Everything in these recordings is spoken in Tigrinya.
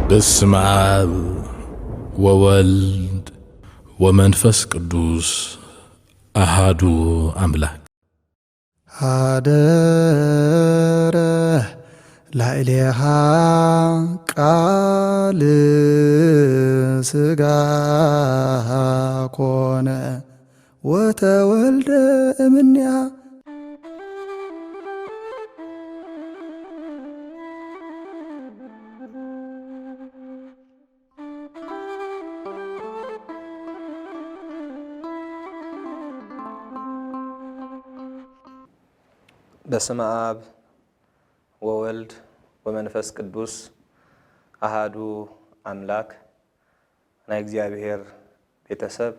በስመ አብ ወወልድ ወመንፈስ ቅዱስ አሃዱ አምላክ አደረ ላዕሌሃ ቃል ሥጋ ኮነ ወተወልደ እምኔሃ በስመ አብ ወወልድ ወመንፈስ ቅዱስ አሃዱ አምላክ ናይ እግዚአብሔር ቤተሰብ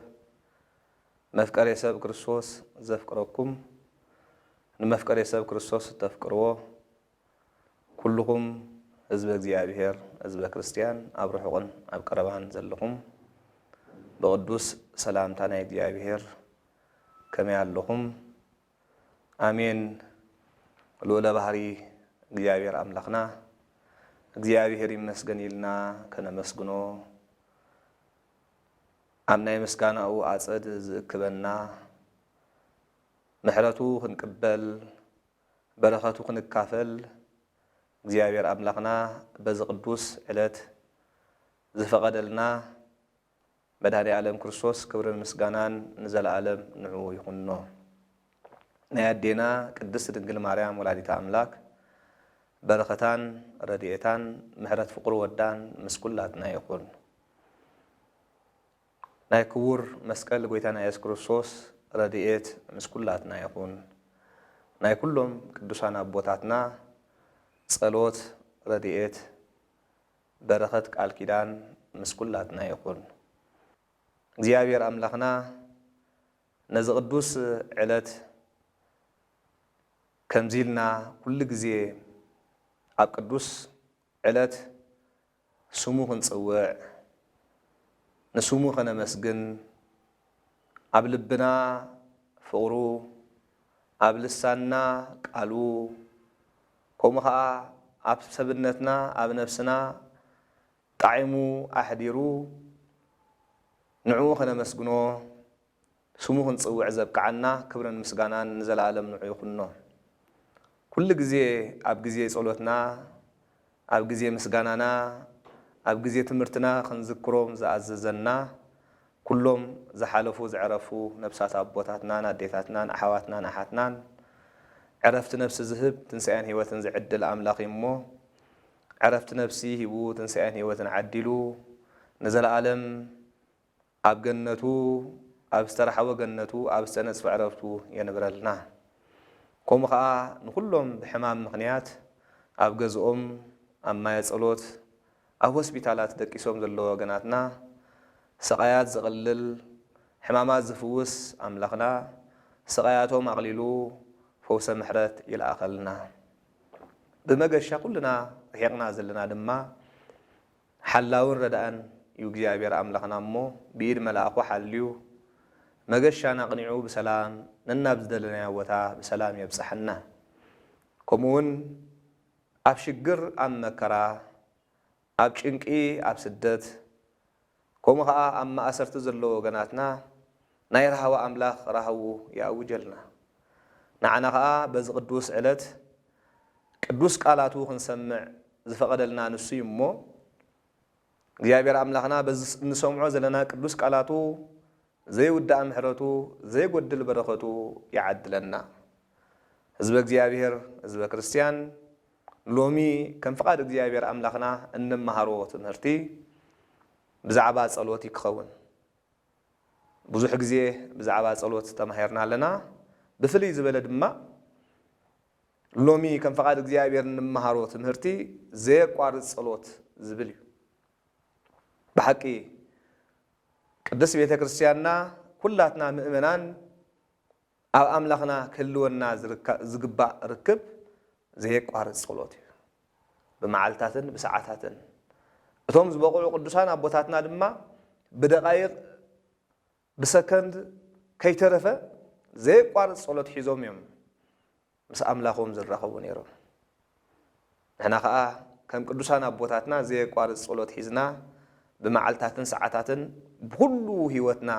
መፍቀሬ ሰብ ክርስቶስ ዘፍቅረኩም ንመፍቀሬ ሰብ ክርስቶስ ተፍቅርዎ ኩልኩም ህዝበ እግዚአብሔር ህዝበ ክርስቲያን ኣብ ርሑቕን ኣብ ቀረባን ዘለኹም በቅዱስ ሰላምታ ናይ እግዚአብሔር ከመይ ኣለኹም? አሜን። ልዑለ ባህሪ እግዚአብሔር አምላክና እግዚአብሔር ይመስገን ይልና ከነመስግኖ አምናይ ምስጋናው አጸድ ዝክበና ምሕረቱ ክንቅበል በረኸቱ ክንካፈል እግዚአብሔር አምላክና በዚ ቅዱስ ዕለት ዝፈቀደልና መድኃኔ ዓለም ክርስቶስ ክብርን ምስጋናን ንዘለዓለም ንዑ ይኹንኖ። ናይ አዴና ቅድስት ድንግል ማርያም ወላዲተ አምላክ በረኸታን ረድኤታን ምሕረት ፍቅሩ ወዳን ምስኩላትና ይኹን። ናይ ክቡር መስቀል ጎይታና ኢየሱስ ክርስቶስ ረድኤት ምስኩላትና ይኹን። ናይ ኩሎም ቅዱሳን አቦታትና ጸሎት ረድኤት በረኸት ቃል ኪዳን ምስኩላትና ይኹን። እግዚአብሔር አምላክና ነዚ ቅዱስ ዕለት ከምዚልና ኩሉ ግዜ ኣብ ቅዱስ ዕለት ስሙ ክንጽውዕ ንስሙ ከነመስግን ኣብ ልብና ፍቅሩ ኣብ ልሳንና ቃሉ ከምኡ ከዓ ኣብ ሰብነትና ኣብ ነፍስና ጣዕሙ ኣሕዲሩ ንዑ ከነመስግኖ ስሙ ክንጽውዕ ዘብቅዓና ክብርን ምስጋናን ንዘለዓለም ንዑ ይኹንኖ። ኩሉ ግዜ ኣብ ግዜ ጸሎትና ኣብ ግዜ ምስጋናና ኣብ ግዜ ትምህርትና ክንዝክሮም ዝኣዘዘና ኩሎም ዝሓለፉ ዝዕረፉ ነብሳት ኣቦታትናን ኣዴታትናን ኣሕዋትናን ኣሓትናን ዕረፍቲ ነፍሲ ዝህብ ትንሣኤን ህይወትን ዝዕድል ኣምላኽ እሞ ዕረፍቲ ነፍሲ ሂቡ ትንሣኤን ህይወትን ዓዲሉ ንዘለዓለም ኣብ ገነቱ ኣብ ዝተረሓወ ገነቱ ኣብ ዝተነጽፈ ዕረፍቱ የንብረልና። ከምኡ ከዓ ንኩሎም ብሕማም ምክንያት ኣብ ገዝኦም ኣብ ማየ ጸሎት ኣብ ሆስፒታላት ደቂሶም ዘለዎ ወገናትና ስቃያት ዝቕልል ሕማማት ዝፍውስ ኣምላኽና ስቃያቶም ኣቕሊሉ ፈውሰ ምሕረት ይለኣኸልና። ብመገሻ ኩልና ርሒቕና ዘለና ድማ ሓላውን ረዳእን እዩ እግዚአብሔር ኣምላኽና እሞ ብኢድ መልኣኹ ሓልዩ መገሻና ቅኒዑ ብሰላም ነናብ ዝደለናዮ ቦታ ብሰላም የብፅሐና። ከምኡውን ኣብ ሽግር ኣብ መከራ ኣብ ጭንቂ ኣብ ስደት ከምኡ ከዓ ኣብ ማእሰርቲ ዘለዎ ወገናትና ናይ ረሃዋ ኣምላኽ ረሃቡ ይኣውጀልና። ንዓና ከዓ በዚ ቅዱስ ዕለት ቅዱስ ቃላቱ ክንሰምዕ ዝፈቀደልና ንሱ እዩ እሞ እግዚአብሔር ኣምላኽና በዚ እንሰምዖ ዘለና ቅዱስ ቃላቱ ዘይውዳእ ምሕረቱ ዘይጎድል በረኸቱ ይዓድለና። ህዝበ እግዚአብሔር ህዝበ ክርስቲያን ሎሚ ከም ፍቃድ እግዚአብሔር ኣምላኽና እንመሃሮ ትምህርቲ ብዛዕባ ጸሎት ይክኸውን። ብዙሕ ግዜ ብዛዕባ ጸሎት ተማሂርና ኣለና። ብፍልይ ዝበለ ድማ ሎሚ ከም ፍቃድ እግዚአብሔር እንመሃሮ ትምህርቲ ዘየቋርጽ ጸሎት ዝብል እዩ። ብሓቂ ቅድስት ቤተ ክርስቲያንና ኩላትና ምእመናን ኣብ ኣምላኽና ክህልወና ዝግባእ ርክብ ዘየቋርጽ ጸሎት እዩ። ብመዓልታትን ብሰዓታትን እቶም ዝበቁዑ ቅዱሳን ኣቦታትና ድማ ብደቃይቕ ብሰከንድ ከይተረፈ ዘየቋርጽ ጸሎት ሒዞም እዮም ምስ ኣምላኾም ዝራኸቡ ነይሮም። ንሕና ከዓ كم قدوسان أبوتاتنا زي قوارض صلوت حزنا بمعالتاتن ساعتاتن بكله هيوتنا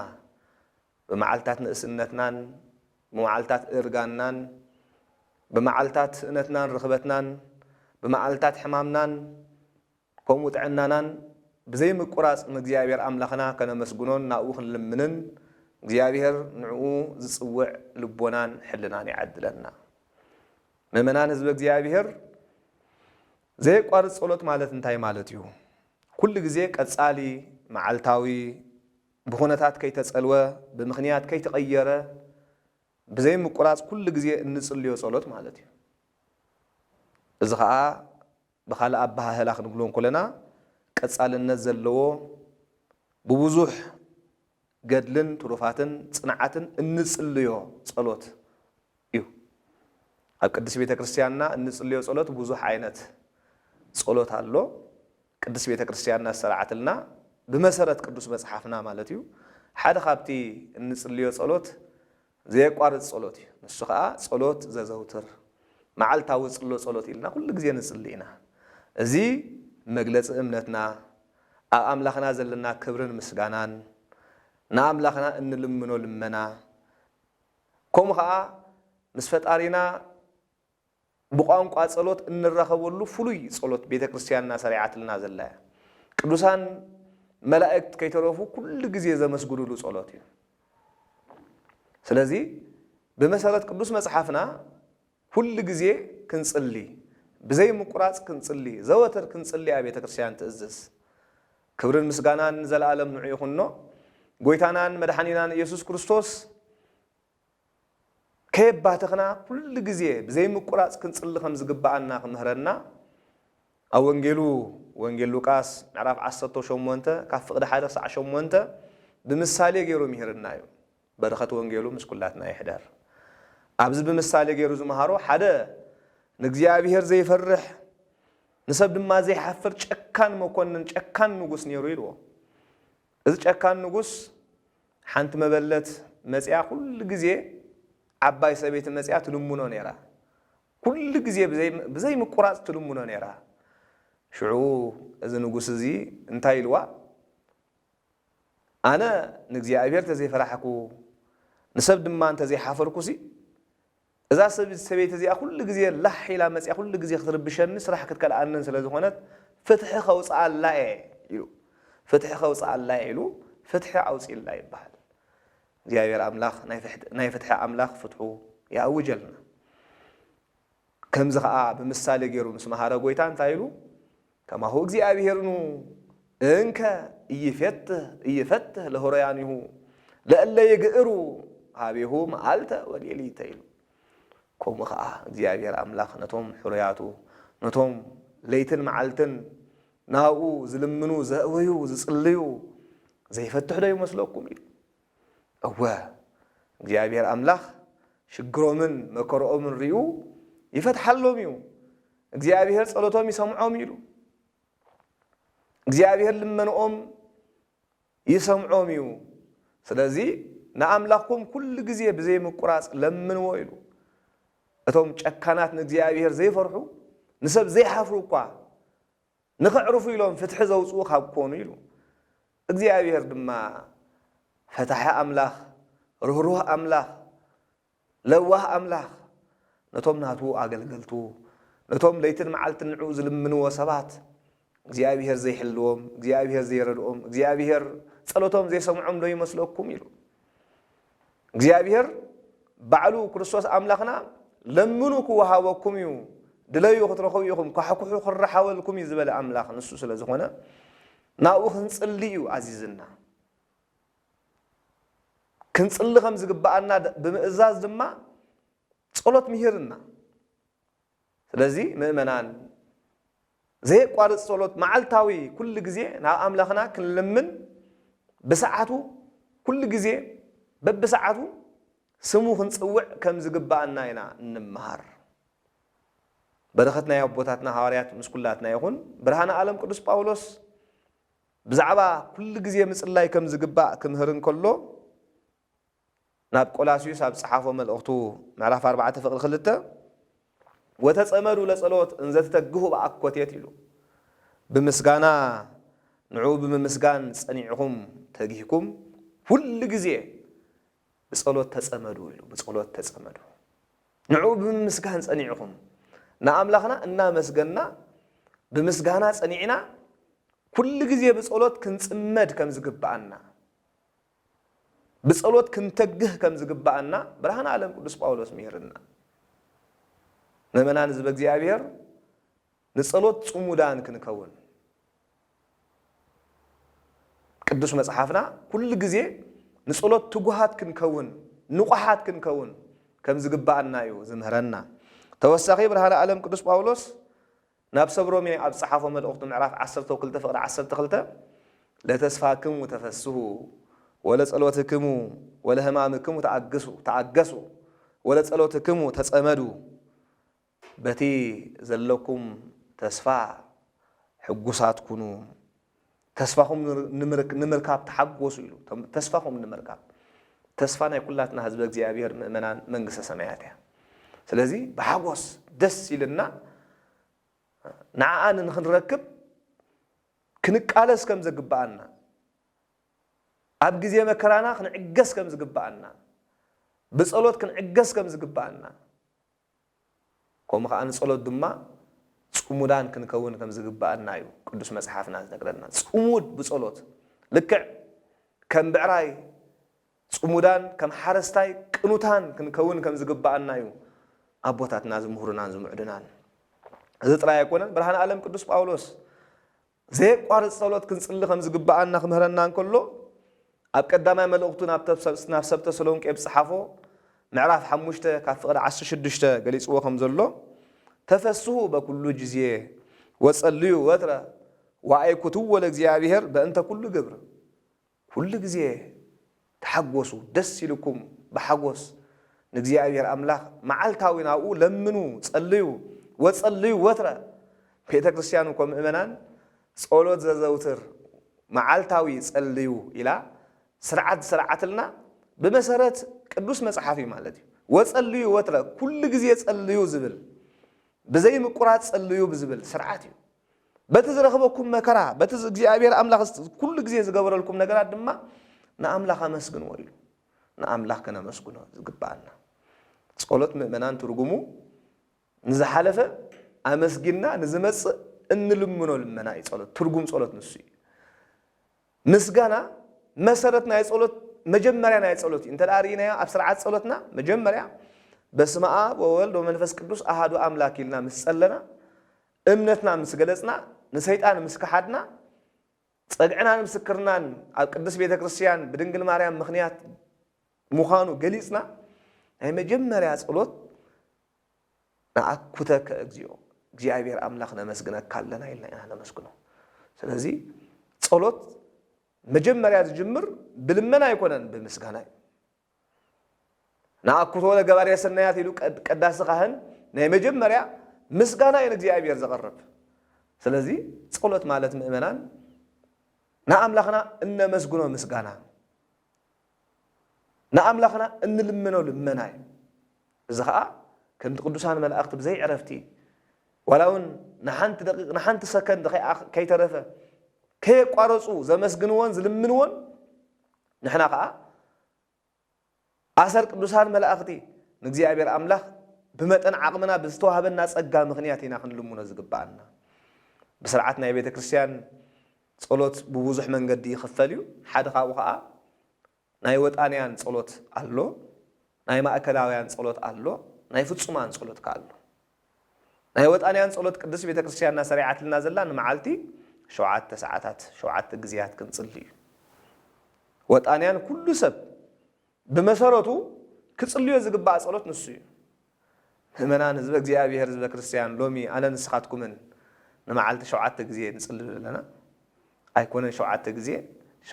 بمعالتات نقسنتنان بمعالتات إرغاننان بمعالتات إنتنان رخبتنان بمعالتات حمامنان كوموت عنانان بزي مقراص مግዚአብሔር أملاخنا كنا مسجونون ناوخ لمنن እግዚአብሔር ንዑ ዝጽውዕ ልቦናን ሕልናን ይዓድለና መመናን ህዝብ እግዚአብሔር ዘይቋርጽ ጸሎት ማለት እንታይ ማለት እዩ ኩሉ ግዜ ቀጻሊ መዓልታዊ ብኹነታት ከይተጸልወ ብምኽንያት ከይተቀየረ ብዘይ ምቁራጽ ኩሉ ግዜ እንጽልዮ ጸሎት ማለት እዩ እዚ ኸኣ ብኻል ኣባሃህላ ክንብሎን ኮለና ቀጻልነት ዘለዎ ብብዙሕ ገድልን ትሩፋትን ጽንዓትን እንጽልዮ ጸሎት እዩ ኣብ ቅድስት ቤተ ክርስቲያንና እንጽልዮ ጸሎት ብዙሕ ዓይነት ጸሎት አሎ ቅድስት ቤተ ክርስቲያንና ሰራዓትልና ብመሰረት ቅዱስ መጽሐፍና ማለት እዩ ሓደ ካብቲ እንጽልዮ ጸሎት ዘይቋርጽ ጸሎት እዩ ንሱ ከዓ ጸሎት ዘዘውትር መዓልታዊ ጽሎ ጸሎት ኢልና ኩሉ ግዜ ንጽልይና እዚ መግለጽ እምነትና ኣብ ኣምላኽና ዘለና ክብርን ምስጋናን ንኣምላኽና እንልምኖ ልመና ከምኡ ከዓ ምስ ፈጣሪና ብቋንቋ ጸሎት እንረኸበሉ ፍሉይ ጸሎት ቤተ ክርስቲያንና ሰሪዓትልና ዘላ ቅዱሳን መላእክት ከይተረፉ ኩሉ ግዜ ዘመስግዱሉ ጸሎት እዩ ስለዚ ብመሰረት ቅዱስ መጽሐፍና ኩሉ ግዜ ክንጽሊ ብዘይ ምቁራጽ ክንጽሊ ዘወትር ክንጽሊ ኣብ ቤተ ክርስቲያን ትእዝዝ ክብርን ምስጋናን ዘለዓለም ንዑ ይኹኖ ጎይታናን መድኃኒናን ኢየሱስ ክርስቶስ ከየባተኽና ኩሉ ግዜ ብዘይ ምቁራጽ ክንጽሊ ከም ዝግባአና ክምህረና ኣብ ወንጌል ሉቃስ ምዕራፍ 18 ካብ ፍቕዲ 1 ክሳዕ 8 ብምሳሌ ገይሩ ምሂርና እዩ በረኸት ወንጌሉ ምስ ኩላትና ይሕደር ኣብዚ ብምሳሌ ገይሩ ዝመሃሮ ሓደ ንእግዚአብሔር ዘይፈርሕ ንሰብ ድማ ዘይሓፍር ጨካን መኮንን ጨካን ንጉስ ነይሩ ኢልዎ እዚ ጨካን ንጉስ ሓንቲ መበለት መጽያ ኩሉ ግዜ ዓባይ ሰበይት መጽያ ትልሙኖ ነይራ ኩሉ ግዜ ብዘይ ምቁራጽ ትልሙኖ ነይራ ሽዑ እዚ ንጉስ እዚ እንታይ ኢልዋ ኣነ ንእግዚአብሔር ተዘይፈራሕኩ ንሰብ ድማ እንተዘይሓፈርኩሲ እዛ ሰበይት እዚኣ ኩሉ ግዜ ላሕ ኢላ መጽያ ኩሉ ግዜ ክትርብሸኒ ስራሕ ክትከልኣንን ስለ ዝኾነት ፍትሒ ከውፅኣላ ኢሉ ፍትሒ ከውፅኣላ ኢሉ ፍትሒ ኣውፂላ ይበሃል እግዚአብሔር ኣምላኽ ናይ ፍትሒ ኣምላኽ ፍትሑ ያውጀልና ከምዚ ከዓ ብምሳሌ ገይሩ ምስ መሃረ ጎይታ እንታይ ኢሉ ከማሁ እግዚአብሔርኑ እንከ እይፈትህ ለሆረያኒሁ ለእለ ይግእሩ ሃቤሁ መዓልተ ወሌሊተ ኢሉ ከምኡ ከዓ እግዚአብሔር ኣምላኽ ነቶም ሕሩያቱ ነቶም ለይትን መዓልትን ናብኡ ዝልምኑ ዘእወዩ ዝጽልዩ ዘይፈትሕ ዶ ይመስለኩም ኢሉ እወ እግዚአብሔር ኣምላኽ ሽግሮምን መከሮኦምን ርዩ ይፈትሓሎም እዩ እግዚአብሔር ጸሎቶም ይሰምዖም ኢሉ እግዚአብሔር ልመንኦም ይሰምዖም እዩ ስለዚ ንኣምላኽኩም ኩሉ ግዜ ብዘይ ምቁራጽ ለምንዎ ኢሉ እቶም ጨካናት ንእግዚአብሔር ዘይፈርሑ ንሰብ ዘይሓፍሩ እኳ ንኽዕርፉ ኢሎም ፍትሒ ዘውፅኡ ካብ ኮኑ ኢሉ እግዚአብሔር ድማ ፈታሒ ኣምላኽ ርህሩህ ኣምላኽ ለዋህ ኣምላኽ ነቶም ናቱ ኣገልገልቱ ነቶም ለይትን መዓልትን ንዑ ዝልምንዎ ሰባት እግዚአብሔር ዘይሕልዎም እግዚአብሔር ዘይረድኦም እግዚአብሔር ጸሎቶም ዘይሰምዖም ዶ ይመስለኩም ኢሉ እግዚአብሔር ባዕሉ ክርስቶስ ኣምላኽና ለምኑ ክወሃበኩም እዩ ድለዩ ክትረኽቡ ኢኹም ካሕኩሑ ክረሓወልኩም እዩ ዝበለ ኣምላኽ ንሱ ስለ ዝኾነ ናብኡ ክንጽሊ እዩ ኣዚዝና ክንጽሊ ከም ዝግባአና ብምእዛዝ ድማ ጸሎት ምሂርና ስለዚ ምእመናን ዘይቋርጽ ጸሎት መዓልታዊ ኩሉ ግዜ ናብ ኣምላኽና ክንልምን ብሰዓቱ ኩሉ ግዜ በብሰዓቱ ስሙ ክንጽውዕ ከም ዝግባአና ኢና እንመሃር በረኸትና ኣቦታትና ሐዋርያት ምስ ኩላትና ይኹን ብርሃነ ዓለም ቅዱስ ጳውሎስ ብዛዕባ ኩሉ ግዜ ምጽላይ ከም ዝግባእ ክምህርን ከሎ ናብ ቆላስዩስ ኣብ ጽሓፎ መልእኽቱ ምዕራፍ 4 ፍቕዲ 2 ወተጸመዱ ለጸሎት እንዘ ተተግሁ በኣኮቴት ኢሉ بمسغانا نعو بمسغان صنيعكم تغيكم كل غزي بصلوت تصمدوا يلو بصلوت تصمدوا نعو بمسغان صنيعكم ناملاخنا እና መስገና بمسغانا صنيعنا كل غزي بصلوت كنصمد كمزغبانا بصلوت كنتجه كمزغبانا برهان عالم قدوس ጳውሎስ ميرنا نمنان زب እግዚአብሔር ንጸሎት ጽሙዳን ክንከውን ቅዱስ መጽሐፍና ሁሉ ጊዜ ንጸሎት ትጉሃት ክንከውን ንቁሃት ክንከውን ከምዝግባአና እዩ ዝምህረና ተወሳኺ ብርሃነ ዓለም ቅዱስ ጳውሎስ ናብ ሰብሮሜ ኣብ ጽሓፎ መልእኽቱ ምዕራፍ 12 ፍቅረ 12 ለተስፋክሙ ተፈስሑ ወለጸሎትክሙ ወለህማምክሙ ተአገሱ ወለጸሎትክሙ ተጸመዱ በቲ ዘለኩም ተስፋ ሕጉሳት ኩኑ ተስፋኹም ንምርካብ ተሐጎሱ ኢሉ ተስፋኹም ንምርካብ ተስፋ ናይ ኩላትና ህዝበ እግዚአብሔር ምእመናን መንግስተ ሰማያት እያ ስለዚህ በሐጎስ ደስ ይልና ንዓአን ንኽንረክብ ክንቃለስ ከም ዝግባአና ኣብ ግዜ መከራና ክንዕገስ ከም ዝግባአና ብጸሎት ክንዕገስ ከም ዝግባአና كم خان صلوت دما صمودان كنكون كم زغبانا يو قدوس مصحفنا زنقرنا صمود بصلوت لك كم بعراي صمودان كم حرستاي قنوتان كنكون كم زغبانا يو ابوتاتنا زمهورنا زمعدنان اذا طرا يكون برهان عالم قدوس ጳውሎስ زي قارص صلوت كنصلي كم زغبانا خمهرنا كله اب قداماي ملؤتون اب سبت سلونقي بصحافو معراف حموشته كافقد 16 غليصو كم زلو تفسحوا بكل جزيه وصلوا وتر وايكتو ولእግዚአብሔር በእንተ ኩሉ ግብር ሁሉ ጊዜ ተሐጎሱ ደስ ይልኩም በሐጎስ ለእግዚአብሔር አምላክ መዓልታዊናኡ ለምኑ ጸልዩ ወጸልዩ ወትረ ቤተክርስቲያኑ ምእመናን ጸሎት ዘዘውትር መዓልታዊ ጸልዩ ኢላ ስርዓትልና በመሰረት ቅዱስ መጽሐፊ ማለት እዩ ወጸልዩ ወትረ ኩሉ ጊዜ ጸልዩ ዝብል بزي مقرات صليو بزبل سرعاتي بتزرخبكم مكرا بتز እግዚአብሔር አምላክ كل ጊዜ ዝገበረልኩም ነገራት ድማ ንአምላክ አመስግኑ ወይሉ ንአምላክ ከነ መስግኑ ዝግባአና ጸሎት ምእመናን ትርጉሙ ንዝሐለፈ አመስግና ንዝመጽ እንልምኖ ልመና ይጸሎት ትርጉም ጸሎት ንሱ ምስጋና መሰረትና የጸሎት መጀመሪያ ናይ ጸሎት እንተዳሪና ኣብ ስርዓት ጸሎትና መጀመሪያ በስመ አብ ወወልድ ወመንፈስ ቅዱስ አሐዱ አምላክ ይልና መስጸለና እምነትና መስገለጽና ንሰይጣን መስከሐድና ጸግዕና ምስክርናን ኣብ ቅዱስ ቤተ ክርስቲያን በድንግል ማርያም ምኽንያት ሙኻኑ ገሊጽና አይ መጀመሪያ ጸሎት ናአኩተከ እግዚአብሔር አምላክ ነመስግነካ አለና ይልና ነመስግኖ ስለዚህ ጸሎት መጀመሪያ ዝጅምር ብልመና አይኮነን በምስጋና ናአኩቶ ለገባሪ ሰናያት ይሉ ቀዳስ ካህን ናይ መጀመሪያ ምስጋና የእግዚአብሔር ዘቀረብ ስለዚህ ጸሎት ማለት ምእመናን ናአምላክና እነመስግኖ ምስጋና ናአምላክና እንልምኖ ልመና እዝኻ ከም ቅዱሳን መላእክት በዘይ ዕረፍቲ ወላውን ንሓንቲ ደቂቅ ንሓንቲ ሰከንድ ከይተረፈ ከይቋረጹ ዘመስግንዎን ዝልምንዎን ንሕና ከዓ አሰር ቅዱሳን መላእክቲ ንእግዚአብሔር አምላክ በመጠን ዓቅምና በስተዋሃበና ጸጋ ምክንያት ኢና ክንልሙኖ ዝግባአና በስርዓት ናይ ቤተ ክርስቲያን ጸሎት በብዙሕ መንገዲ ይኽፈል እዩ ሓደ ካብኡ ከዓ ናይ ወጣንያን ጸሎት አሎ ናይ ማእከላውያን ጸሎት አሎ ናይ ፍጹማን ጸሎት ካሎ ናይ ወጣንያን ጸሎት ቅዱስ ቤተ ክርስቲያንና ሰሪዓትልና ዘላ ንመዓልቲ 7 ሰዓታት 7 ግዚያት ክንጽልይ ወጣንያን ኩሉ ሰብ በመሰረቱ ክጽልዩ ዝግባእ ጸሎት ንሱ እዩ ምእመናን ህዝበ እግዚአብሔር ህዝበ ክርስቲያን ሎሚ አነ ንስኻትኩምን ንመዓልቲ 7 ጊዜ ንጽልይ ኣለና ኣይኮነን 7 ጊዜ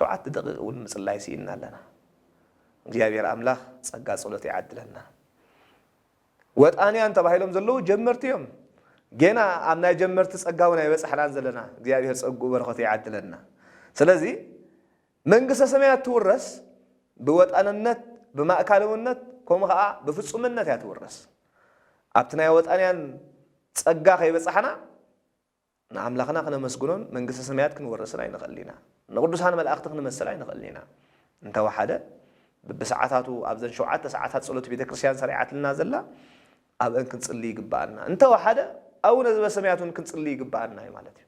7 ደቂቕ እውን ምጽላይ ሲኢና ኣለና እግዚአብሔር አምላክ ጸጋ ጸሎት ይዓድለና ወጣንያን ተባሂሎም ዘለው ጀመርቲዮም ገና ኣብ ናይ ጀመርቲ ጸጋው ናይ በጽሕናን ዘለና እግዚአብሔር ጸጉ በረኸት ይዓድለና ስለዚህ መንግስተ ሰማያት ትውረስ بوطانነት በማእካለውነት ኮምኻ በፍጹምነት ያትወረስ ኣብትናይ ወጣንያን ጸጋ ከይበጽሐና ንኣምላኽና ክነመስግኖን መንግስቲ ሰማያት ክንወርስን ኣይንኽእሊና ንቅዱሳን መላእኽቲ ክንመስል ኣይንኽእሊና እንተወሓደ ብሰዓታቱ ኣብዘን 7 ሰዓታት ጸሎት ቤተ ክርስቲያን ሰሪዓትልና ዘላ ኣብአን ክንጽሊ ይግባአና እንተወሓደ ኣቡነ ዘበሰማያቱን ክንጽሊ ይግባአና ማለት እዩ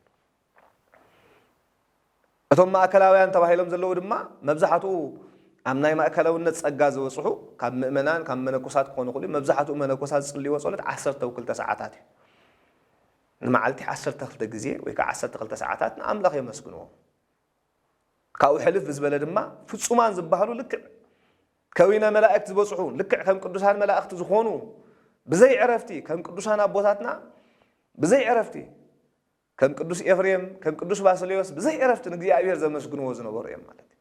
እቶም ማእከላውያን ተባሂሎም ዘለዉ ድማ መብዛሕቱ ኣብ ናይ ማእከላውነት ጸጋ ዝበጽሑ ካብ ምእመናን ካብ መነኮሳት ክኾኑ ይኽእሉ መብዛሕቱ መነኮሳት ዝጽልይዎ ጸሎት 12 ሰዓታት እዩ ንመዓልቲ 12 ግዜ ወይ ከዓ 12 ሰዓታት ንኣምላኽ የመስግንዎ ካብኡ ሕልፍ ብዝበለ ድማ ፍጹማን ዝበሃሉ ልክዕ ከዊነ መላእክት ዝበጽሑ ልክዕ ከም ቅዱሳን መላእክት ዝኾኑ ብዘይ ዕረፍቲ ከም ቅዱሳን ኣቦታትና ብዘይ ዕረፍቲ ከም ቅዱስ ኤፍሬም ከም ቅዱስ ባስልዮስ ብዘይ ዕረፍቲ ንእግዚአብሔር ዘመስግንዎ ዝነበሩ እዮም ማለት እዩ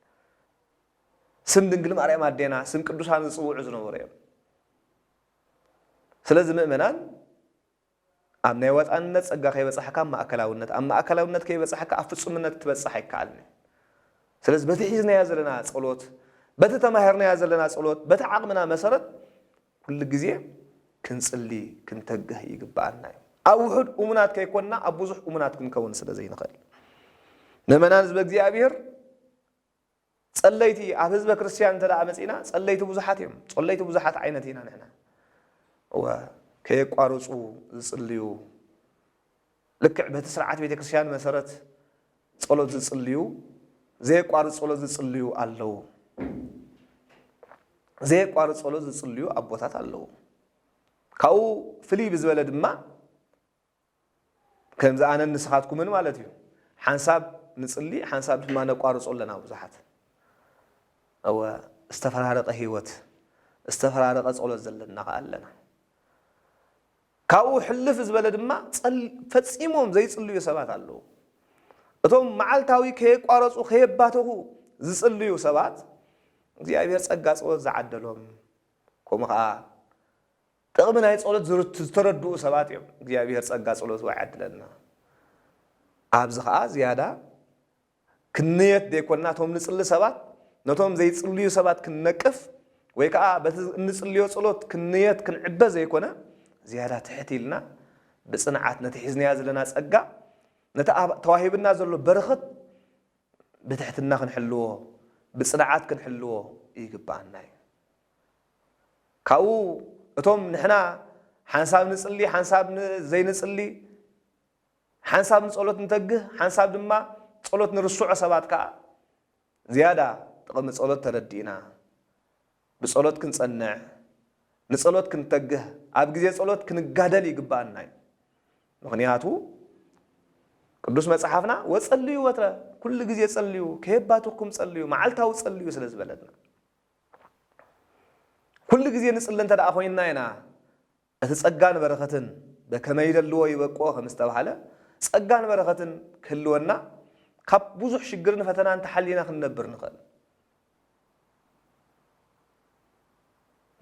ስም ድንግል ማርያም ኣዴና ስም ቅዱሳን ዝጽውዑ ዝነበሩ እዮም ስለዚ ምእመናን ኣብ ናይ ወጣንነት ጸጋ ከይበጽሕካ ማእከላውነት ኣብ ማእከላውነት ከይበጽሕካ ኣብ ፍጹምነት ክትበጽሕ ኣይከኣልን ስለዚ በቲ ሒዝናዮ ዘለና ጸሎት በቲ ተማሂርናዮ ዘለና ጸሎት በቲ ዓቕምና መሰረት ኩሉ ግዜ ክንጽሊ ክንተግህ ይግባአና እዩ ኣብ ውሑድ እሙናት ከይኮንና ኣብ ብዙሕ እሙናት ክንከውን ስለ ዘይንኽእል ምእመናን ህዝበ እግዚኣብሔር ጸለይቲ ኣብ ህዝበ ክርስቲያን እንተደኣ መጺና ጸለይቲ ብዙሓት እዮም ጸለይቲ ብዙሓት ዓይነት ኢና ንሕና ከየቋርጹ ዝጽልዩ ልክዕ በቲ ስርዓት ቤተ ክርስቲያን መሰረት ጸሎት ዝጽልዩ ዘየቋርጽ ጸሎት ዝጽልዩ ኣለዉ ዘየቋርጽ ጸሎት ዝጽልዩ ኣቦታት ኣለዉ ካብኡ ፍልይ ብዝበለ ድማ ከምዚ ኣነ ንስኻትኩምን ማለት እዩ ሓንሳብ ንጽሊ ሓንሳብ ድማ ነቋርጾ ኣለና ብዙሓት እወ ዝተፈራረቐ ህይወት ዝተፈራረቐ ጸሎት ዘለና ኣለና ካብኡ ሕልፍ ዝበለ ድማ ፈጺሞም ዘይጽልዩ ሰባት ኣለዉ እቶም መዓልታዊ ከየቋረጹ ከየባተኹ ዝጽልዩ ሰባት እግዚአብሔር ጸጋ ጸሎት ዝዓደሎም ከምኡ ከዓ ጥቕሚ ናይ ጸሎት ዝተረድኡ ሰባት እዮም እግዚአብሔር ጸጋ ጸሎት ይዓድለና ኣብዚ ከዓ ዝያዳ ክንየት ዘይኮንና እቶም ንጽሊ ሰባት ነቶም ዘይጽልዩ ሰባት ክንነቅፍ ወይ ከዓ በቲ ንጽልዮ ጸሎት ክንየት ክንዕበ ዘይኮነ ዝያዳ ትሕት ኢልና ብጽንዓት ነቲ ሒዝናዮ ዘለና ጸጋ ነቲ ተዋሂብና ዘሎ በረኸት ብትሕትና ክንሕልዎ ብጽንዓት ክንሕልዎ ይግባአና እዩ ካብኡ እቶም ንሕና ሓንሳብ ንጽሊ ሓንሳብ ዘይንጽሊ ሓንሳብ ንጸሎት እንተግህ ሓንሳብ ድማ ጸሎት ንርሱዖ ሰባት ከዓ ዝያዳ ጥቕሚ ጸሎት ተረዲእና ብጸሎት ክንጸንዕ ንጸሎት ክንተግህ ኣብ ግዜ ጸሎት ክንጋደል ይግባአና እዩ ምክንያቱ ቅዱስ መጽሓፍና ወጸልዩ ወትረ ኩሉ ግዜ ጸልዩ ከየባትኩም ጸልዩ መዓልታዊ ጸልዩ ስለ ዝበለና ኩሉ ግዜ ንጽሊ እንተደኣ ኮይንና ኢና እቲ ጸጋን በረኸትን በከመይ ይደልዎ ይበቆ ከም ዝተባሃለ ጸጋን በረኸትን ክህልወና ካብ ብዙሕ ሽግርን ፈተናን ተሓሊና ክንነብር ንኽእል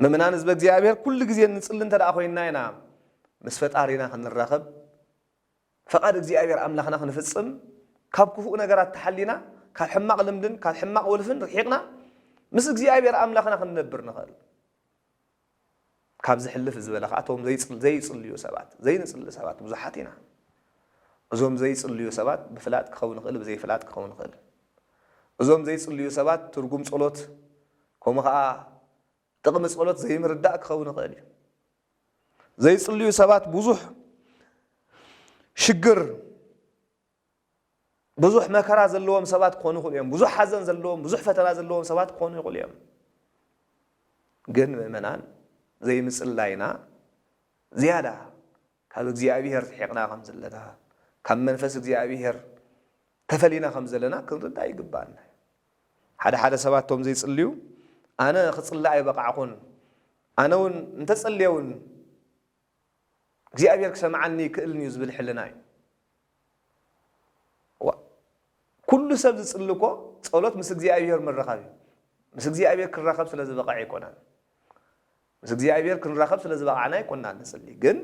ምእመናን ህዝበ እግዚኣብሔር ኩሉ ግዜ ንጽሊ እንተደኣ ኮይንና ኢና ምስ ፈጣሪና ክንራኸብ ፈቃድ እግዚአብሔር ኣምላኽና ክንፍጽም ካብ ክፉእ ነገራት ተሓሊና ካብ ሕማቕ ልምድን ካብ ሕማቕ ወልፍን ርሒቕና ምስ እግዚአብሔር ኣምላኽና ክንነብር ንኽእል ካብ ዝሕልፍ ዝበለ ከዓ እቶም ዘይጽልዩ ሰባት ዘይንጽሊ ሰባት ብዙሓት ኢና እዞም ዘይጽልዩ ሰባት ብፍላጥ ክኸውን ይኽእል ብዘይፍላጥ ክኸውን ይኽእል እዞም ዘይጽልዩ ሰባት ትርጉም ጸሎት ከምኡ ከዓ ጥቕሚ ጸሎት ዘይምርዳእ ክኸውን ይኽእል እዩ ዘይጽልዩ ሰባት ብዙሕ ሽግር ብዙሕ መከራ ዘለዎም ሰባት ክኾኑ ይኽእሉ እዮም ብዙሕ ሓዘን ዘለዎም ብዙሕ ፈተና ዘለዎም ሰባት ክኾኑ ይኽእሉ እዮም ግን ምእመናን ዘይምጽላይና ዝያዳ ካብ እግዚኣብሔር ርሒቕና ከም ዘለና ካብ መንፈስ እግዚኣብሔር ተፈሊና ከም ዘለና ክንርዳእ ይግባአና ሓደ ሓደ ሰባት ቶም ዘይጽልዩ ኣነ ክጽላእ ኣይበቃዕኹን ኣነ እውን እንተጸልየ እውን እግዚአብሔር ክሰምዓኒ ክእልኒ እዩ ዝብል ሕልና እዩ ኩሉ ሰብ ዝጽሊ እኮ ጸሎት ምስ እግዚአብሔር ምራኸብ እዩ ምስ እግዚአብሔር ክንራኸብ ስለ ዝበቃዕ ኣይኮናን ምስ እግዚአብሔር ክንራኸብ ስለ ዝበቃዕና ኣይኮናን ንጽሊ ግን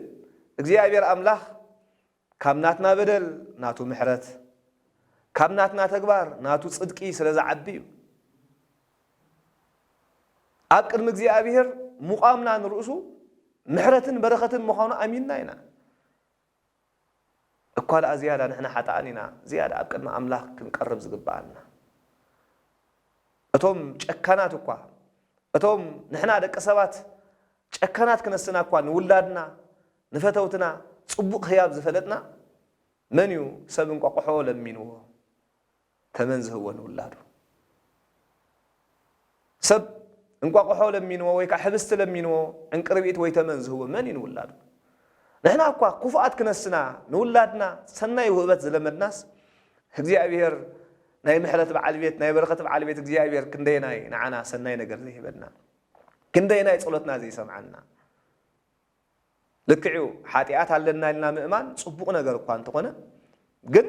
እግዚአብሔር ኣምላኽ ካብ ናትና በደል ናቱ ምሕረት ካብ ናትና ተግባር ናቱ ጽድቂ ስለ ዝዓቢ እዩ ኣብ ቅድሚ እግዚአብሔር ሙቃምና ንርእሱ ምሕረትን በረኸትን ምዃኑ ኣሚንና ኢና እኳል زيادة نحن حتانينا زيادة أبقى أملاك كنقرب زقبالنا أتوم ጨካናት እኳ أتوم نحن دق ሰባት ጨካናት كنسنا እኳ ንውላድና ንፈተውትና ጽቡቕ ህያብ ዝፈለጥና من يو سبن قحو لمينو تمنزه ونولادو سب انقا قحو لمينو ويكا حبست لمينو انقربيت وي تمنزه من ينولادو نحنا اكو كفؤات كنسنا نولادنا سناي وهبت زلمدناس እግዚአብሔር ናይ ምሕረት በዓል ቤት ናይ በረኸት በዓል ቤት እግዚአብሔር ክንደይናይ ንዓና ሰናይ ነገር ዘይበልና ክንደይናይ ጸሎትና ዘይሰምዓና لكعو حاتيات علنا لنا مؤمن صبوق نجار قان تقونا جن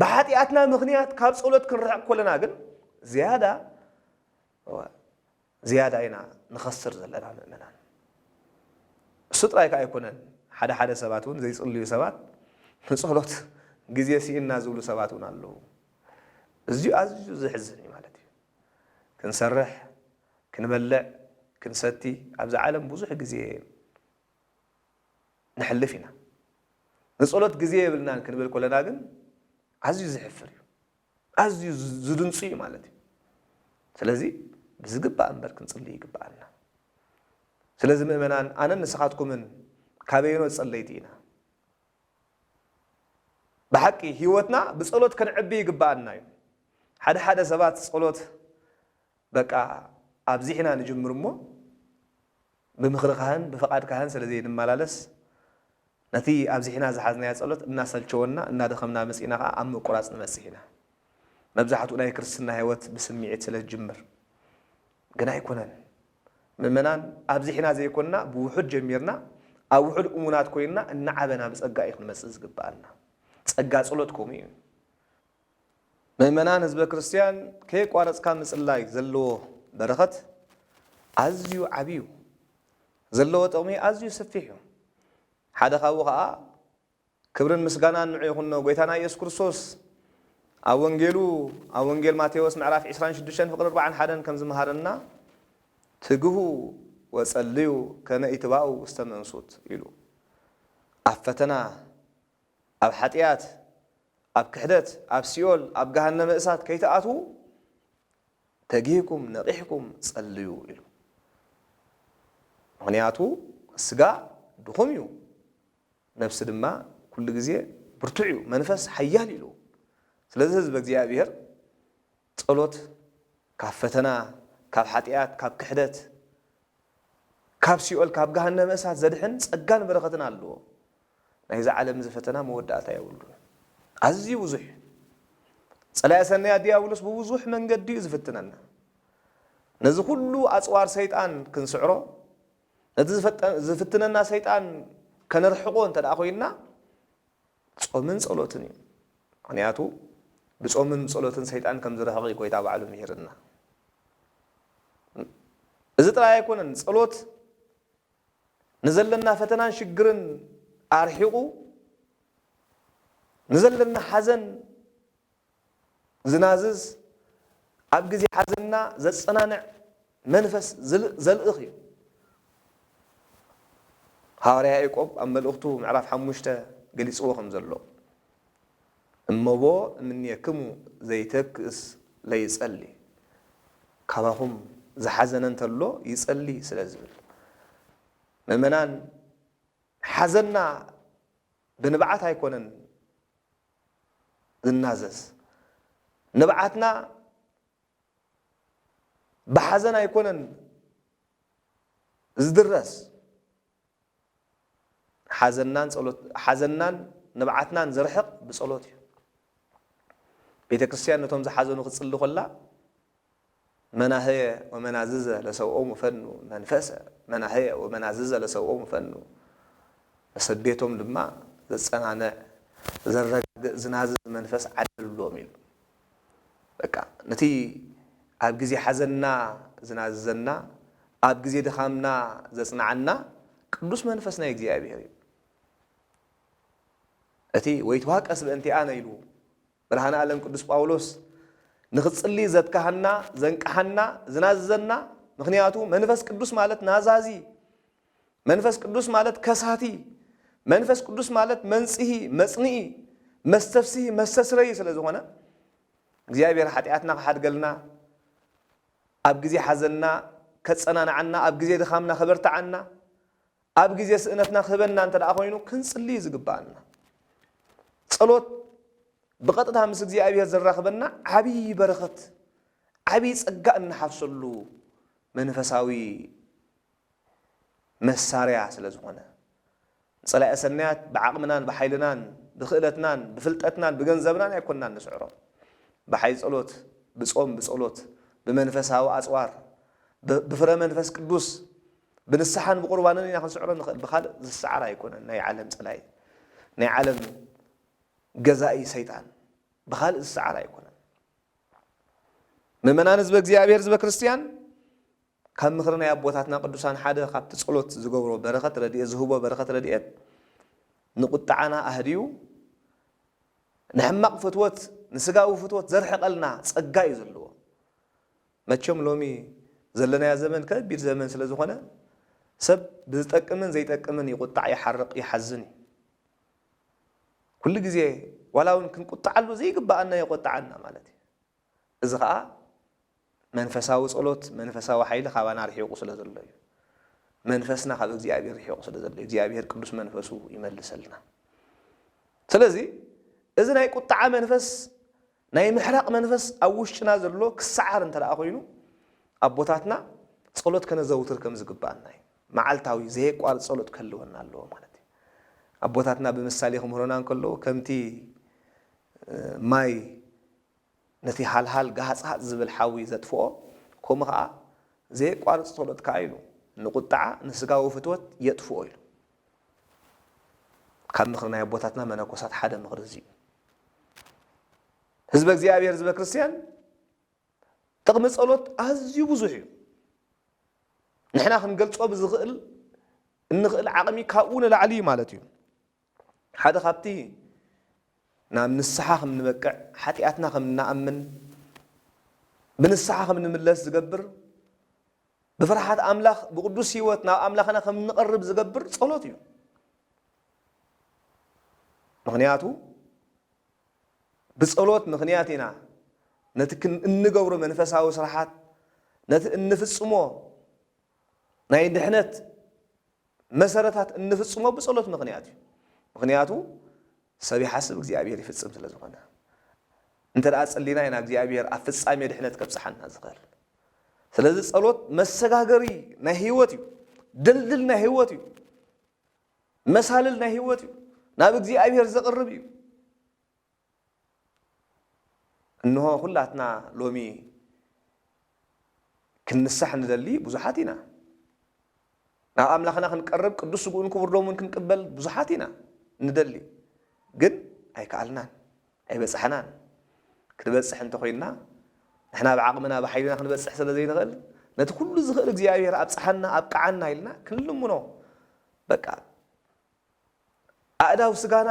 بحاتياتنا مغنيات كاب صولت كنرح كلنا جن زيادة هنا نخسر زلنا مؤمنا السطر أيك أيكونن حدا سباتون زي صلي سبات صولت جزية سين نازل سباتون الله أزجو زحزني مالتي كنسرح كنبلع كنستي أبز عالم بوزح جزية نحلفنا نصلت جزية بلنا كنبل كلنا جن عزيز زحفري عزيز زدنصي مالتي سلازي بزقبا أمبر كنصلي يقبعنا سلازي مؤمنان أنا نسخاتكم من كابينو تصليتينا بحكي هيوتنا بصلوت كنعبي يقبعنا حدا سبات صلوت بقى أبزيحنا نجمر مو بمخرقهن بفقادكهن سلازي نمالالس نتي أبزيحنا زحزنا يصلوت الناس الجونا إن دخلنا مسينا أم قراص نمسينا مبزحتنا يكرسنا هيوت بسميعة سلة جمر جنا يكونن ممنان أبزيحنا زي كنا بوحد جميرنا أو وحد أمونات كوينا إن عبنا بس أجا مسز قبالنا أجا صلوت كومي ممنان حزب كريستيان كي قارص كان مسلاي زلو برخت أزيو عبيو زلو طومي أزيو سفيحو حدا خاوها كبرن مسغانا نعيهن غيتانا يسوع كريستوس أونجيل ماتيوس معراف 26 فقر 4 حدن كم زمهارنا تجهو وصليو كان يتباو استمنصوت يلو أفتنا أب حطيات أب كحدت أب سيول أب جهنم إسات كي تأتوا تجيكم نريحكم صليو يلو هنياتو السجا دخميو نفس دما كل جزية برتعيو منفس حيال يلو سلازم حزب እግዚአብሔር ጸሎት ካፈተና ካብ ኃጢአት ካብ ክሕደት ካብ ሲኦል ካብ ገሃነመ እሳት ዘድሕን ጸጋን በረኸትን አለዎ ናይዛ ዓለም ዝፈተና መወዳእታ ይውሉ አዝዩ ብዙሕ ጸላያ ሰናያ ዲያብሎስ በብዙሕ መንገዲ ዝፈትነና ነዚ ሁሉ አጽዋር ሰይጣን ክንስዕሮ ነዚ ዝፈትነና ሰይጣን ከነርሕቆ እንተዳ ኮይና ጾምን ጸሎትን እዩ ምክንያቱ بصومن صلوتن سيطان كم زرحق يكويتا بعلو مهرنا إذا ترى يكونن صلوت نزلنا فتنان شجرن أرحقو نزلنا حزن زنازز أبجزي حزننا زت صنانع منفس زل أخي هاري يكوب أما الأختو معرف حموشته قليس أوخم زلو الموضوع من يكمو زي تكس لا يسألي كواهم زحزن أنت الله يسألي سلازل ممنان حزننا بنبعات هيكونن النازس نبعاتنا بحزن هيكونن زدرس حزنان نبعاتنا نزرحق بصلوتي بيت كريستيان نتوم زحزنو خصلو خلا مناهي ومناززة لسوءهم فنو منفسة مناهي ومناززة لسوءهم فنو نسبيتهم لما زصنانا زرق زنازز منفس عدل لوميل بقى نتي اب غزي حزننا زناززنا اب غزي دخامنا زصنعنا قدوس منفسنا እግዚአብሔር أتي ويتواقس بأنتي أنا يلو برهنا علم قدوس باولوس نخصلي زتكهنا زنكهنا زناززنا مخنياتو منفس قدوس مالت نازازي منفس قدوس مالت كساتي መንፈስ ቅዱስ ማለት መንጽሂ መጽንኢ መስተፍሲህ መስተስረይ ስለዝኾነ እግዚአብሔር ኃጢአትና ከሓድገልና ኣብ ግዜ ሓዘንና ከጸናንዓና ኣብ ግዜ ድኻምና ከበርታዓና ኣብ ግዜ ስእነትና ክህበና እንተደኣ ኮይኑ ክንጽልይ ዝግባአና ጸሎት ብቐጥታ ምስ እግዚአብሔር ዘራኽበና ዓብይ በረኸት ዓብይ ጸጋ እንሓፍሰሉ መንፈሳዊ መሳርያ ስለዝኾነ ጸላኢ ሰናያት ብዓቕምናን ብሓይልናን ብኽእለትናን ብፍልጠትናን ብገንዘብናን ኣይኮንናን ንስዕሮ ብሓይ ጸሎት ብጾም ብጸሎት ብመንፈሳዊ ኣጽዋር ብፍረ መንፈስ ቅዱስ ብንስሓን ብቁርባንን ኢና ክንስዕሮ ንኽእል ብኻልእ ዝሰዓር ኣይኮነን ናይ ዓለም ጸላኢ ናይ ዓለም ገዛኢ ሰይጣን ብኻልእ ዝሰዓር ኣይኮነን ምእመናን ህዝበ እግዚአብሔር ህዝበ ክርስቲያን ካብ ምኽሪ ናይ ኣቦታትና ቅዱሳን ሓደ ካብቲ ጸሎት ዝገብሮ በረኸት ረድኤት ዝህቦ በረኸት ረድኤት ንቁጣዓና ኣህድዩ ንሕማቕ ፍትወት ንስጋዊ ፍትወት ዘርሕቐልና ጸጋ እዩ ዘለዎ መቸም ሎሚ ዘለናያ ዘመን ከቢድ ዘመን ስለ ዝኾነ ሰብ ብዝጠቅምን ዘይጠቅምን ይቁጣዕ ይሓርቕ ይሓዝን ኩሉ ግዜ ዋላ እውን ክንቁጣዓሉ ዘይግባአና ይቆጣዓና ማለት እዩ እዚ ከዓ መንፈሳዊ ጸሎት መንፈሳዊ ሓይሊ ካባና ርሒቑ ስለ ዘሎ እዩ መንፈስና ካብ እግዚአብሔር ርሒቑ ስለ ዘሎ እግዚአብሔር ቅዱስ መንፈሱ ይመልሰልና ስለዚ እዚ ናይ ቁጣዓ መንፈስ ናይ ምሕራቕ መንፈስ ኣብ ውሽጥና ዘሎ ክሰዓር እንተደኣ ኮይኑ ኣቦታትና ጸሎት ከነዘውትር ከም ዝግባአና እዩ መዓልታዊ ዘይቋርጽ ጸሎት ከልወና ኣለዎ ማለት እዩ ኣቦታትና ብምሳሌ ክምህሩና እንከለዉ ከምቲ ማይ ነቲ ሃልሃል ጋሕፃሕ ዝብል ሓዊ ዘጥፍኦ ከምኡ ከዓ ዘይቋርጽ ጸሎት ከዓ ኢሉ ንቁጣዓ ንስጋዊ ፍትወት የጥፍኦ ኢሉ ካብ ምኽሪ ናይ ኣቦታትና መነኮሳት ሓደ ምኽሪ እዚ እዩ ህዝበ እግዚአብሔር ህዝበ ክርስቲያን ጥቕሚ ጸሎት ኣዝዩ ብዙሕ እዩ ንሕና ክንገልጾ ብዝኽእል እንኽእል ዓቕሚ ካብኡ ንላዕሊ ማለት እዩ ሓደ ካብቲ ናብ ንስሓ ከም ንበቅዕ ሓጢአትና ከም ንኣምን ብንስሓ ከም ንምለስ ዝገብር ብፍርሓት ኣምላኽ ብቅዱስ ህይወት ናብ ኣምላኽና ከም ንቐርብ ዝገብር ጸሎት እዩ ምኽንያቱ ብጸሎት ምኽንያት ኢና ነቲ እንገብሮ መንፈሳዊ ስራሓት ነቲ እንፍጽሞ ናይ ድሕነት መሰረታት እንፍጽሞ ብጸሎት ምኽንያት እዩ ምኽንያቱ ሰብ ይሓስብ እግዚአብሔር ይፍጽም ስለ ዝኾነ እንተደኣ ጸሊና ኢና እግዚአብሔር ኣብ ፍጻሜ ድሕነት ከብጽሓና ዝኽእል ስለዚ ጸሎት መሰጋገሪ ናይ ህይወት እዩ ድልድል ናይ ህይወት እዩ መሳልል ናይ ህይወት እዩ ናብ እግዚአብሔር ዘቕርብ እዩ እንሆ ኩላትና ሎሚ ክንሳሕ ንደሊ ብዙሓት ኢና ናብ ኣምላኽና ክንቀርብ ቅዱስ ስጉኡን ክቡር ደሙን ክንቅበል ብዙሓት ኢና ንደሊ ግን ኣይከኣልናን ኣይበፅሐናን ክንበፅሕ እንተኮይንና ንሕና ብዓቕምና ብሓይልና ክንበፅሕ ስለ ዘይንኽእል ነቲ ኩሉ ዝኽእል እግዚአብሔር ኣብፅሓና ኣብቅዓና ኢልና ክንልምኖ በቃ ኣእዳው ስጋና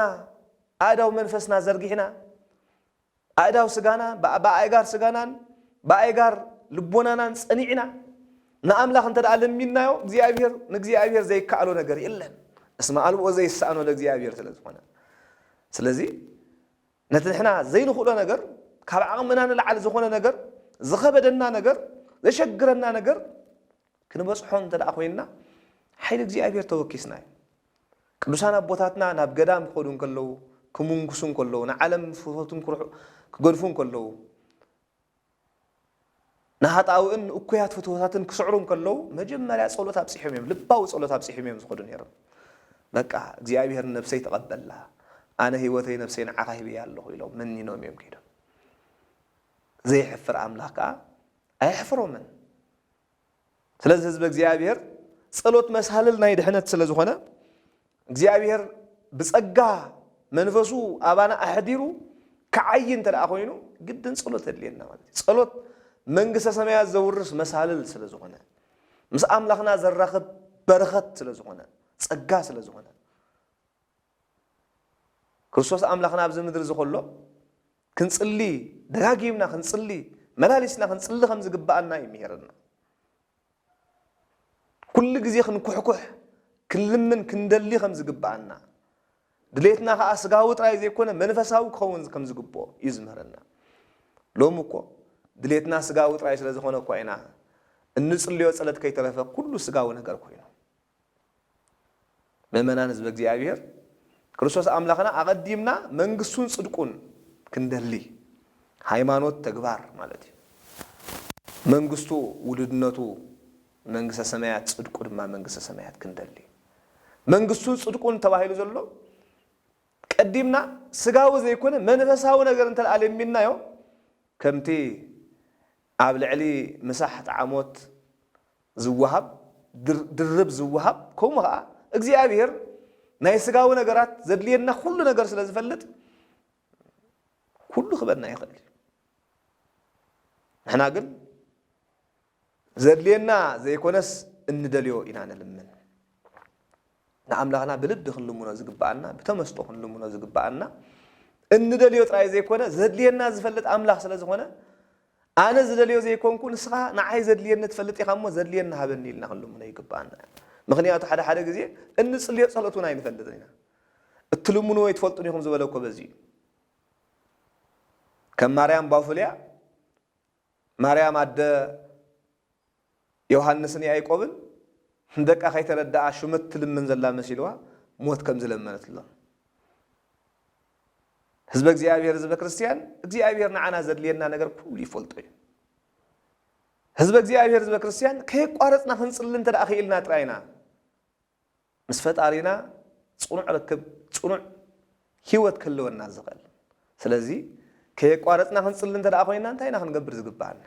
ኣእዳው መንፈስና ዘርጊሕና ኣእዳው ስጋና ብኣእጋር ስጋናን ብኣእጋር ልቦናናን ጸኒዕና ንኣምላኽ እንተደኣ ለሚናዮ ንእግዚአብሔር ዘይከኣሎ ነገር የለን እስመ ኣልቦ ዘይሰኣኖ ለእግዚአብሔር ስለ ዝኾነ ስለዚ ነቲ ንሕና ዘይንኽእሎ ነገር ካብ ዓቕምና ንላዕሊ ዝኾነ ነገር ዝኸበደና ነገር ዘሸግረና ነገር ክንበፅሖ እንተደኣ ኮይንና ሓይሊ እግዚአብሔር ተወኪስና እዩ ቅዱሳን ኣቦታትና ናብ ገዳም ክኸዱ እንከለዉ ክምንኩሱ እንከለዉ ንዓለም ፍትወትን ክገድፉ እንከለዉ ንሃጣውእን እኩያት ፍትወታትን ክስዕሩ እንከለዉ መጀመርያ ጸሎት ኣብፅሖም እዮም ልባዊ ጸሎት ኣብፅሖም እዮም ዝኸዱ ነይሮም በቃ እግዚአብሔር ነፍሰይ ተቐበላ ኣነ ህይወተይ ነፍሰይ ንዓኻ ሂበያ ኣለኹ ኢሎም መኒኖም እዮም ከይዶም ዘይሕፍር ኣምላኽ ከዓ ኣይሕፍሮምን ስለዚ ህዝቢ እግዚአብሔር ጸሎት መሳልል ናይ ድሕነት ስለ ዝኾነ እግዚአብሔር ብጸጋ መንፈሱ ኣባና ኣሕዲሩ ከዓይ እንተደኣ ኮይኑ ግድን ጸሎት የድልየና ማለት እዩ ጸሎት መንግስተ ሰማያት ዘውርስ መሳልል ስለ ዝኾነ ምስ ኣምላኽና ዘራኽብ በረኸት ስለ ዝኾነ ጸጋ ስለ ዝኾነ ክርስቶስ ኣምላኽና ኣብዚ ምድሪ ዝኸሎ ክንጽሊ ደጋጊምና ክንጽሊ መላሊስና ክንጽሊ ከም ዝግባአና ይምሄረና ኩሉ ግዜ ክንኩሕኩሕ ክንልምን ክንደሊ ከም ዝግባአና ድሌትና ከዓ ስጋዊ ጥራይ ዘይኮነ መንፈሳዊ ክኸውን ከም ዝግብኦ ይዝመረና ሎም እኮ ድሌትና ስጋዊ ጥራይ ስለ ዝኾነ ኮይና እንጽልዮ ጸሎት ከይተረፈ ኩሉ ስጋዊ ነገር ኮይኑ ምእመናን ህዝበ እግዚአብሔር ክርስቶስ አምላኽና አቀዲምና መንግስቱን ጽድቁን ክንደሊ ሃይማኖት ተግባር ማለት መንግስቱ ውልድነቱ መንግስተ ሰማያት ጽድቁ ድማ መንግስተ ሰማያት ክንደሊ መንግስቱን ጽድቁን ተባሂሉ ዘሎ ቀዲምና ስጋው ዘይኮነ መንፈሳዊ ነገር እንተላለ የሚናየው ከምቲ ኣብ ልዕሊ መሳሕት ዓሞት ዝወሃብ ድርብ ዝወሃብ ከምኡ ከዓ እግዚአብሔር ናይ ስጋው ነገራት ዘድልየና ሁሉ ነገር ስለ ዝፈልጥ ሁሉ ክበና ይኽእል ንሕና ግን ዘድልየና ዘይኮነስ እንደልዮ ኢና ንልምን ንኣምላኽና ብልብ ክንልሙኖ ዝግባአና ብተመስጦ ክንልሙኖ ዝግባአና እንደልዮ ጥራይ ዘይኮነ ዘድልየና ዝፈልጥ ኣምላኽ ስለ ዝኾነ ኣነ ዘድልዮ ዘይኮንኩ ንስኻ ንዓይ ዘድልየና ትፈልጥ ኢኻ እሞ ዘድልየና ሃበኒ ኢልና ክንልሙኖ ይግባአና ምክንያቱ ሓደ ግዜ እንጽልዮ ጸሎቱን ኣይንፈልጥን ኢና እትልሙኖ ወይ ትፈልጡን ኢኹም ዝበለኮ በዚ ከም ማርያም ባውፍልያ ማርያም ኣደ ዮሐንስን ያዕቆብን እንደቃ ከይተረዳኣ ሹመት ትልምን ዘላ መሲልዋ ሞት ከም ዝለመነትላ ህዝበ እግዚአብሔር ህዝበ ክርስቲያን እግዚአብሔር ንዓና ዘድልየና ነገር ኩሉ ይፈልጦ እዩ ህዝበ እግዚአብሔር ህዝበ ክርስቲያን ከይቋረጽና ክንጽልን ተዳኺ ኢልና ጥራይና ምስ ፈጣሪና ጽኑዕ ርክብ ጽኑዕ ህይወት ክልወና ዝኽእል ስለዚ ከይቋረጽና ክንጽልን ተዳኺ ኮይና እንታይና ክንገብር ዝግባአና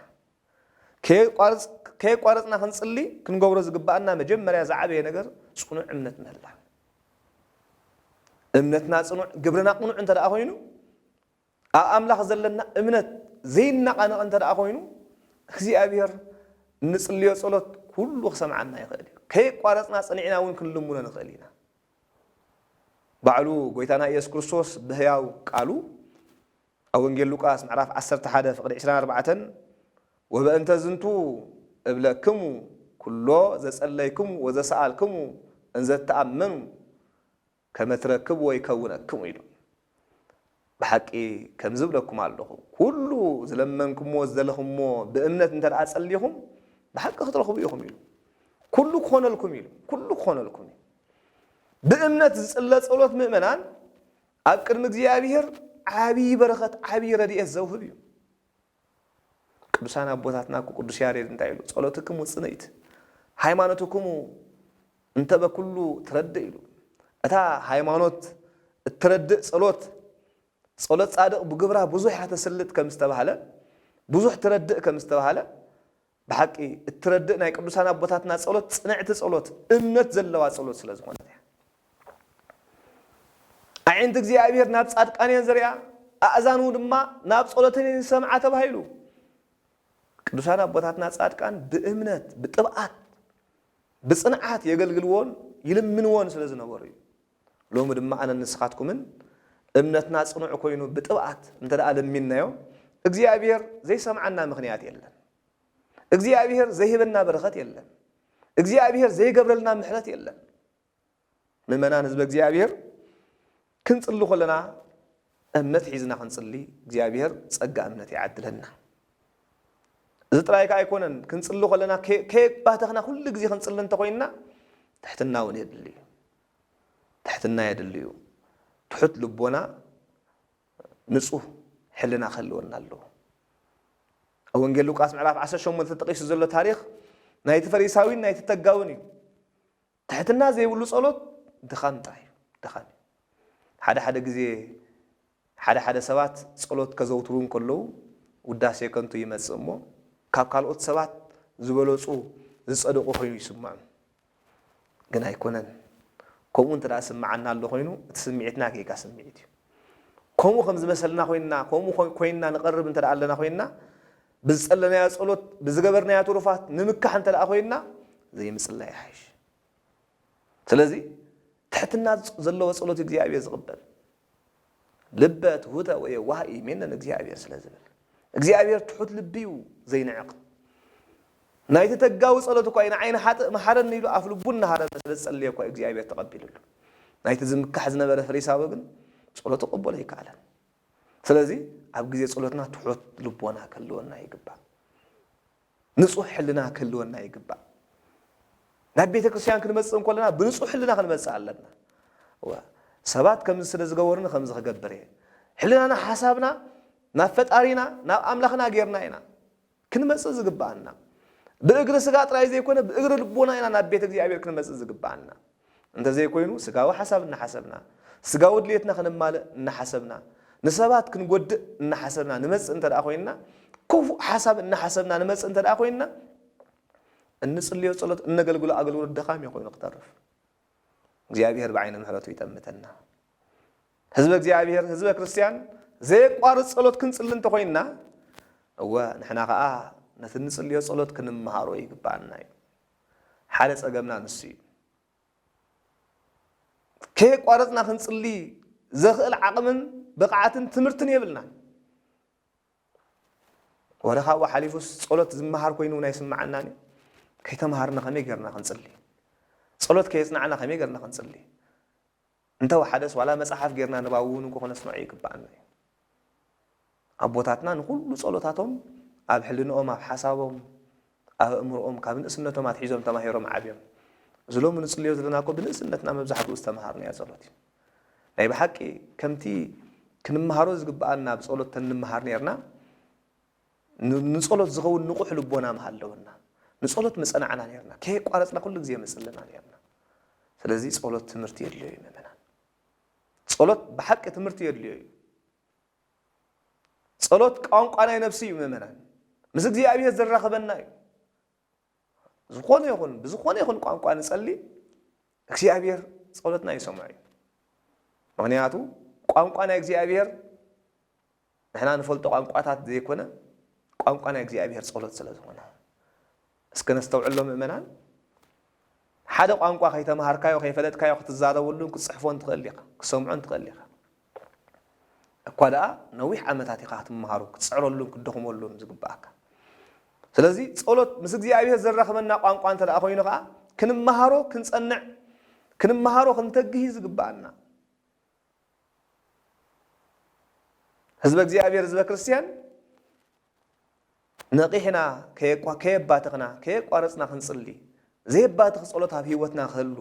ከይቋረጽና ክንጽሊ ክንገብሮ ዝግባአና መጀመርያ ዝዓበየ ነገር ጽኑዕ እምነት ምህላ እምነትና ጽኑዕ ግብርና ቅኑዕ እንተዳኣ ኮይኑ ኣብ ኣምላኽ ዘለና እምነት ዘይናቃነቕ እንተዳኣ ኮይኑ እግዚአብሔር ንጽልዮ ጸሎት ኩሉ ክሰምዓና ይኽእል እዩ ከይቋረጽና ጽኒዕና እውን ክንልሙኖ ንኽእል ኢና ባዕሉ ጎይታና ኢየሱስ ክርስቶስ ብህያው ቃሉ ኣብ ወንጌል ሉቃስ ምዕራፍ 11 ፍቅዲ 24 ወበእንተ ዝንቱ እብለክሙ ኩሎ ዘጸለይክሙ ወዘሰአልክሙ እንዘ ተኣመኑ ከመ ትረክቡ ወይከውነክሙ ኢሉ ብሓቂ ከም ዝብለኩም ኣለኹ ኩሉ ዝለመንኩሞ ዝደለኹሞ ብእምነት እንተደኣ ጸልይኹም ብሓቂ ክትረኽቡ ኢኹም ኢሉ ኩሉ ክኾነልኩም ኢሉ ኩሉ ክኾነልኩም ብእምነት ዝጽለ ጸሎት ምእመናን ኣብ ቅድሚ እግዚአብሔር ዓብይ በረኸት ዓብይ ረድኤት ዘውህብ እዩ ቅዱሳን አቦታትና ቅዱስ ያሬድ እንታይ ኢሉ ጸሎትክሙ ጽንዕት ሃይማኖትክሙ እንተ በኩሉ ትረድእ ኢሉ እታ ሃይማኖት እትረድእ ጸሎት ጻድቕ ብግብራ ብዙሕ ያተሰልጥ ከም ዝተባሃለ ብዙሕ ትረድእ ከም ዝተባሃለ ብሓቂ እትረድእ ናይ ቅዱሳን አቦታትና ጸሎት ጽንዕቲ ጸሎት እምነት ዘለዋ ጸሎት ስለ ዝኾነ ዓይንት እግዚአብሔር ናብ ጻድቃንያን ዘርያ ኣእዛኑ ድማ ናብ ጸሎተን ሰምዓ ተባሂሉ ቅዱሳን አቦታትና ጻድቃን ብእምነት ብጥብዓት ብጽንዓት የገልግልዎን ይልምንዎን ስለ ዝነበሩ እዩ ሎሚ ድማ ኣነ ንስኻትኩምን እምነትና ጽኑዕ ኮይኑ ብጥብዓት እንተደኣ ለሚናዮ እግዚአብሔር ዘይሰምዓና ምኽንያት የለን እግዚአብሔር ዘይህበና በረኸት የለን እግዚአብሔር ዘይገብረልና ምሕረት የለን ምእመናን ህዝበ እግዚአብሔር ክንጽሊ ከለና እምነት ሒዝና ክንጽሊ እግዚአብሔር ጸጋ እምነት ይዓድለና እዚ ጥራይካ ኣይኮነን ክንጽሊ ከለና ከየባተኽና ኩሉ ግዜ ክንጽሊ እንተኮይንና ትሕትና እውን የድልዩ ትሕትና የድልዩ ትሑት ልቦና ንጹህ ሕልና ክህልወና ኣለዎ ኣብ ወንጌል ሉቃስ ምዕራፍ 18 ተጠቂሱ ዘሎ ታሪክ ናይቲ ፈሪሳዊን ናይቲ ተጋውን እዩ ትሕትና ዘይብሉ ጸሎት ድኻም ጥራይ ድኻም ሓደ ግዜ ሓደ ሰባት ጸሎት ከዘውትሩ እንከለዉ ውዳሴ ከንቱ ይመጽእ እሞ ካብ ካልኦት ሰባት ዝበለጹ ዝጸደቁ ኮይኑ ይስማዑ ግን ኣይኮነን ከምኡ እንተደኣ ስምዓና ኣሎ ኮይኑ እቲ ስምዒትና ከይካ ስምዒት እዩ ከምኡ ከም ዝመሰልና ኮይንና ከምኡ ኮይንና ንቐርብ እንተደኣ ኣለና ኮይንና ብዝጸለናዮ ጸሎት ብዝገበርናዮ ትሩፋት ንምካሕ እንተደኣ ኮይንና ዘይምጽላይ ይሓይሽ ስለዚ ትሕትና ዘለዎ ጸሎት እግዚአብሔር ዝቕበል ልበ ትሑተ ወየዋህ ይሜነን እግዚአብሔር ስለ ዝብል እግዚአብሔር ትሑት ልቢ እዩ ዘይንዕቕ ናይቲ ተጋዊ ጸሎት እኳ ኢና ዓይነ ሓጥእ መሓረኒ ኢሉ ኣፍ ልቡ እናሃረነ ስለ ዝጸለየ እኳ እግዚአብሔር ተቐቢሉሉ ናይቲ ዝምካሕ ዝነበረ ፈሪሳዊ ግን ጸሎት ተቀበለ ይካለን ስለዚ ኣብ ግዜ ጸሎትና ትሑት ልቦና ከልወና ይግባእ ንጹህ ሕልና ከልወና ይግባእ ናብ ቤተ ክርስቲያን ክንመጽእ እንከለና ብንጹህ ሕልና ክንመጽእ ኣለና ሰባት ከም ስለ ዝገበሩን ከም ዝገበረ ሕልናና ሓሳብና ናብ ፈጣሪና ናብ ኣምላኽና ጌርና ኢና ክንመጽእ ዝግባአና ብእግሪ ስጋ ጥራይ ዘይኮነ ብእግሪ ልቦና ኢና ናብ ቤተ እግዚአብሔር ክንመጽእ ዝግባአና እንተ ዘይኮይኑ ስጋዊ ሓሳብ እናሓሰብና ስጋዊ ድሌትና ክንማልእ እናሓሰብና ንሰባት ክንጎድእ እናሓሰብና ንመጽእ እንተ ደኣ ኮይንና ክፉ ሓሳብ እናሓሰብና ንመጽእ እንተ ደኣ ኮይንና እንጽልዮ ጸሎት እንገልግሎ ኣገልግሎት ደኻም ይኮይኑ ክተርፍ እግዚአብሔር بعين ምሕረቱ ይጠምተና ህዝበ እግዚአብሔር ህዝበ ክርስቲያን ዘይቋርጽ ጸሎት ክንጽል እንተ ኮይንና ንሕና ከዓ ነቲ ንጽልዮ ጸሎት ክንመሃሮ ይግባአና ሓደ ጸገምና ንሱ ከይቋርጽና ክንጽሊ ዘኽእል ዓቕምን ብቕዓትን ትምህርትን የብልና ወረኻው ሓሊፉስ ጸሎት ዝመሃር ኮይኑ ናይ ስማዓናኒ ከይተመሃርና ከመይ ጌርና ክንጽሊ ጸሎት ከይጽናዕና ከመይ ጌርና ክንጽሊ እንተ ወሓደስ ዋላ መጽሓፍ ጌርና ንባውን እንኮ ነስምዖ ይግባአና ኣቦታትና ንኹሉ ጸሎታቶም ኣብ ሕልንኦም ኣብ ሓሳቦም ኣብ እምሮኦም ካብ ንእስነቶም ኣትሒዞም ተማሂሮም ዓብዮም ዝሎም ንጽልዮ ዘለና እኮ ብንእስነትና መብዛሕትኡ ዝተምሃርና ያ ጸሎት ናይ ብሓቂ ከምቲ ክንመሃሮ ዝግባአና ብጸሎት ተንመሃር ነርና ንጸሎት ዝኸውን ንቁሕ ልቦና መሃለውና ንጸሎት መጸናዕና ነርና ከይቋረጽና ኩሉ ግዜ መጽለና ነርና ስለዚ ጸሎት ትምህርቲ የድልዮ ይመና ጸሎት ብሓቂ ትምህርቲ የድልዮ ጸሎት ቋንቋ ናይ ነፍሲ ይመና ምስ እግዚአብሔር ዝራኸበና ዝኾነ ይኹን ብዝኾነ ይኹን ቋንቋ ንጸሊ እግዚአብሔር ጸሎትና ይሰምዕ ምክንያቱ ቋንቋ ናይ እግዚአብሔር ንሕና ንፈልጦ ቋንቋታት ዘይኮነ ቋንቋ ናይ እግዚአብሔር ጸሎት ስለ ዝኾነ እስከ ነስተውዕሎ ምእመናን ሓደ ቋንቋ ከይተማሃርካዮ ከይፈለጥካዮ ክትዛረበሉን ክትጽሕፎን ትኽእል ኢኻ ክሰምዖን ትኽእል ኢኻ እኳ ደኣ ነዊሕ ዓመታት ኢኻ ክትመሃሩ ክትጽዕረሉን ክትደኽመሉን ዝግባአካ ስለዚ ጸሎት ምስ እግዚአብሔር ዝራኸበና ቋንቋ እንተ ደኣ ኮይኑ ከዓ ክንመሃሮ ክንጸንዕ ክንመሃሮ ክንተግህ ዝግባአና ህዝበ እግዚአብሔር ህዝበ ክርስቲያን ነቂሕና ከየባትኽና ከየቋረጽና ክንጽሊ ዘይባትኽ ጸሎት ኣብ ህይወትና ክህሉ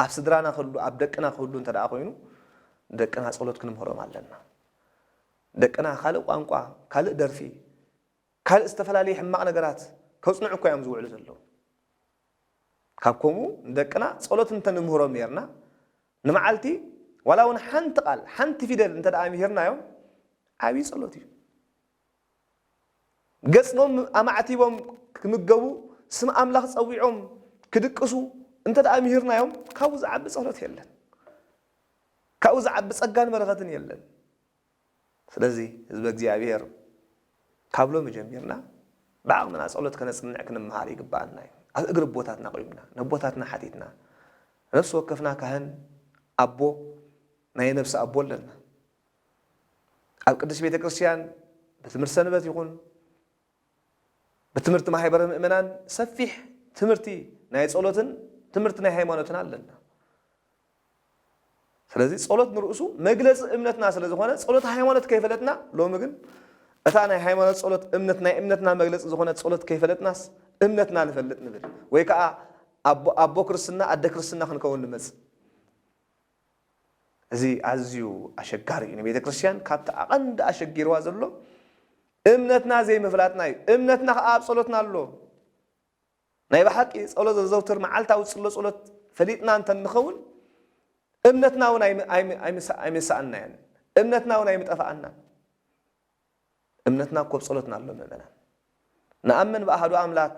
ኣብ ስድራና ክህሉ ኣብ ደቅና ክህሉ እንተ ደኣ ኮይኑ ደቅና ጸሎት ክንምህሮም ኣለና ደቅና ካልእ ቋንቋ ካልእ ደርፊ ካልእ ዝተፈላለዩ ሕማቕ ነገራት ከጽንዑ እኮ እዮም ዝውዕሉ ዘለዉ ካብ ከምኡ ደቅና ጸሎት እንተንምህሮም ነርና ንመዓልቲ ዋላ እውን ሓንቲ ቃል ሓንቲ ፊደል እንተ ደኣ ምሂርናዮም ዓብይ ጸሎት እዩ ገጽኖም ኣማዕቲቦም ክምገቡ ስም ኣምላኽ ጸዊዖም ክድቅሱ እንተ ደኣ ምሂርናዮም ካብኡ ዝዓቢ ጸሎት የለን ካብኡ ዝዓቢ ጸጋን በረኸትን የለን ስለዚ ህዝበ እግዚአብሔር ካብሎ መጀመርና بعقمنا ጸሎት ከነጽንዕ ክንመሃር ይግባአና ኣብ እግሪ ቦታትና ቆይምና ነቦታትና ሓቲትና ነፍስ ወከፍና ካህን ኣቦ ናይ ነፍስ ኣቦ ኣለና ኣብ ቅዱስ ቤተ ክርስቲያን በትምህርት ሰንበት ይኹን በትምህርት ማህበረ ምእመናን ሰፊሕ ትምህርቲ ናይ ጸሎትን ትምህርቲ ናይ ሃይማኖትን ኣለና ስለዚ ጸሎት ንርእሱ መግለጽ እምነትና ስለ ዝኾነ ጸሎት ሃይማኖት ከይፈለጥና ሎሚ ግን እታ ናይ ሃይማኖት ጸሎት እምነት ናይ እምነትና መግለጽ ዝኾነ ጸሎት ከይፈለጥናስ እምነትና ንፈልጥ ንብል ወይ ከዓ ኣቦ ክርስትና ኣደ ክርስትና ክንከውን ንመጽእ እዚ ኣዝዩ ኣሸጋሪ እዩ ቤተ ክርስቲያን ካብቲ ኣቐንዲ ኣሸጊርዋ ዘሎ እምነትና ዘይምፍላጥና እዩ እምነትና ከዓ ኣብ ጸሎትና ኣሎ ናይ ብሓቂ ጸሎት ዘዘውትር መዓልታዊ ጽሎ ጸሎት ፈሊጥና እንተንኸውን እምነትና እውን ኣይምሳኣናን እምነትና እውን ኣይምጠፋኣና እምነትና እኮ ጸሎትና ኣሎ ምእመናን ንኣምን ብኣሐዱ ኣምላክ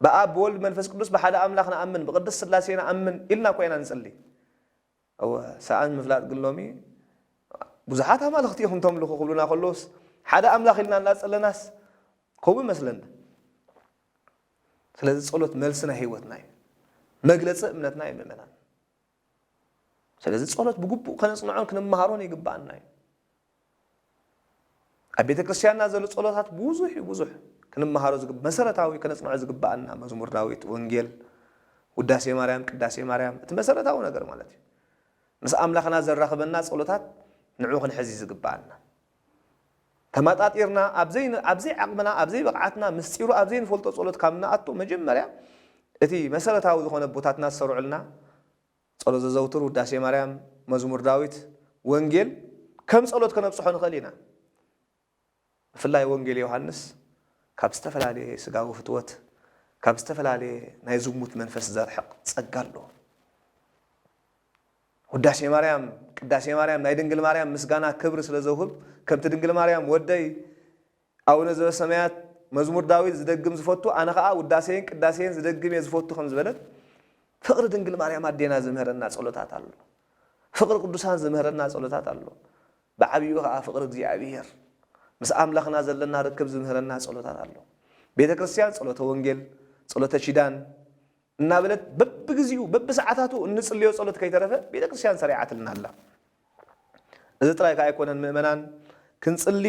በአብ በወልድ መንፈስ ቅዱስ በሓደ ኣምላኽ ንኣምን ብቅዱስ ሥላሴ ንኣምን ኢልና ኮይና ንጽሊ أو سأل مفلات قلومي بزحات ما لختيهم تملكوا قبلنا خلوص حدا أملاخ لنا الناس الناس قوي مثلا سلازم صلوت ملسنا هيوتنا مجلس أمنتنا يمنا سلازم صلوت بجوب خلنا نصنعون كنا مهارون يجبعنا أبيتك الشيء نازل صلوات بوزح كنا مهارون يجب مسألة تاوي كنا نصنع يجبعنا مزمور داويت وانجيل ውዳሴ ማርያም ቅዳሴ ማርያም እትመሰረታው ነገር ማለት እዩ ምስ ኣምላኽና ዘራኽበና ጸሎታት ንዑ ክንሕዚ ዝግባአና ተማጣጢርና ኣብዘይ ዓቕምና ኣብዘይ በቕዓትና ምስጢሩ ኣብዘይ ንፈልጦ ጸሎት ካብ ንኣቱ መጀመርያ እቲ መሰረታዊ ዝኾነ ቦታትና ዝሰርዑልና ጸሎት ዘዘውትር ውዳሴ ማርያም መዝሙር ዳዊት ወንጌል ከም ጸሎት ከነብጽሖ ንኽእል ኢና ብፍላይ ወንጌል ዮሐንስ ካብ ዝተፈላለየ ስጋዊ ፍትወት ካብ ዝተፈላለየ ናይ ዝሙት መንፈስ ዘርሕቕ ጸጋ ኣሎ ውዳሴ ማርያም ቅዳሴ ማርያም ናይ ድንግል ማርያም ምስጋና ክብሪ ስለ ዘውህብ ከምቲ ድንግል ማርያም ወደይ ኣቡነ ዘበሰማያት መዝሙር ዳዊት ዝደግም ዝፈቱ ኣነ ከዓ ውዳሴን ቅዳሴን ዝደግም እየ ዝፈቱ ከም ዝበለት ፍቕሪ ድንግል ማርያም ኣዴና ዝምህረና ጸሎታት ኣሎ ፍቕሪ ቅዱሳን ዝምህረና ጸሎታት ኣሎ ብዓብዩ ከዓ ፍቕሪ እግዚኣብሔር ምስ ኣምላኽና ዘለና ርክብ ዝምህረና ጸሎታት ኣሎ ቤተ ክርስቲያን ጸሎተ ወንጌል ጸሎተ ኪዳን እናበለት በብግዚኡ በብሰዓታቱ እንጽልዮ ጸሎት ከይተረፈ ቤተ ክርስቲያን ሰሪዓትልና ኣላ እዚ ጥራይ ከዓ ኣይኮነን ምእመናን ክንጽሊ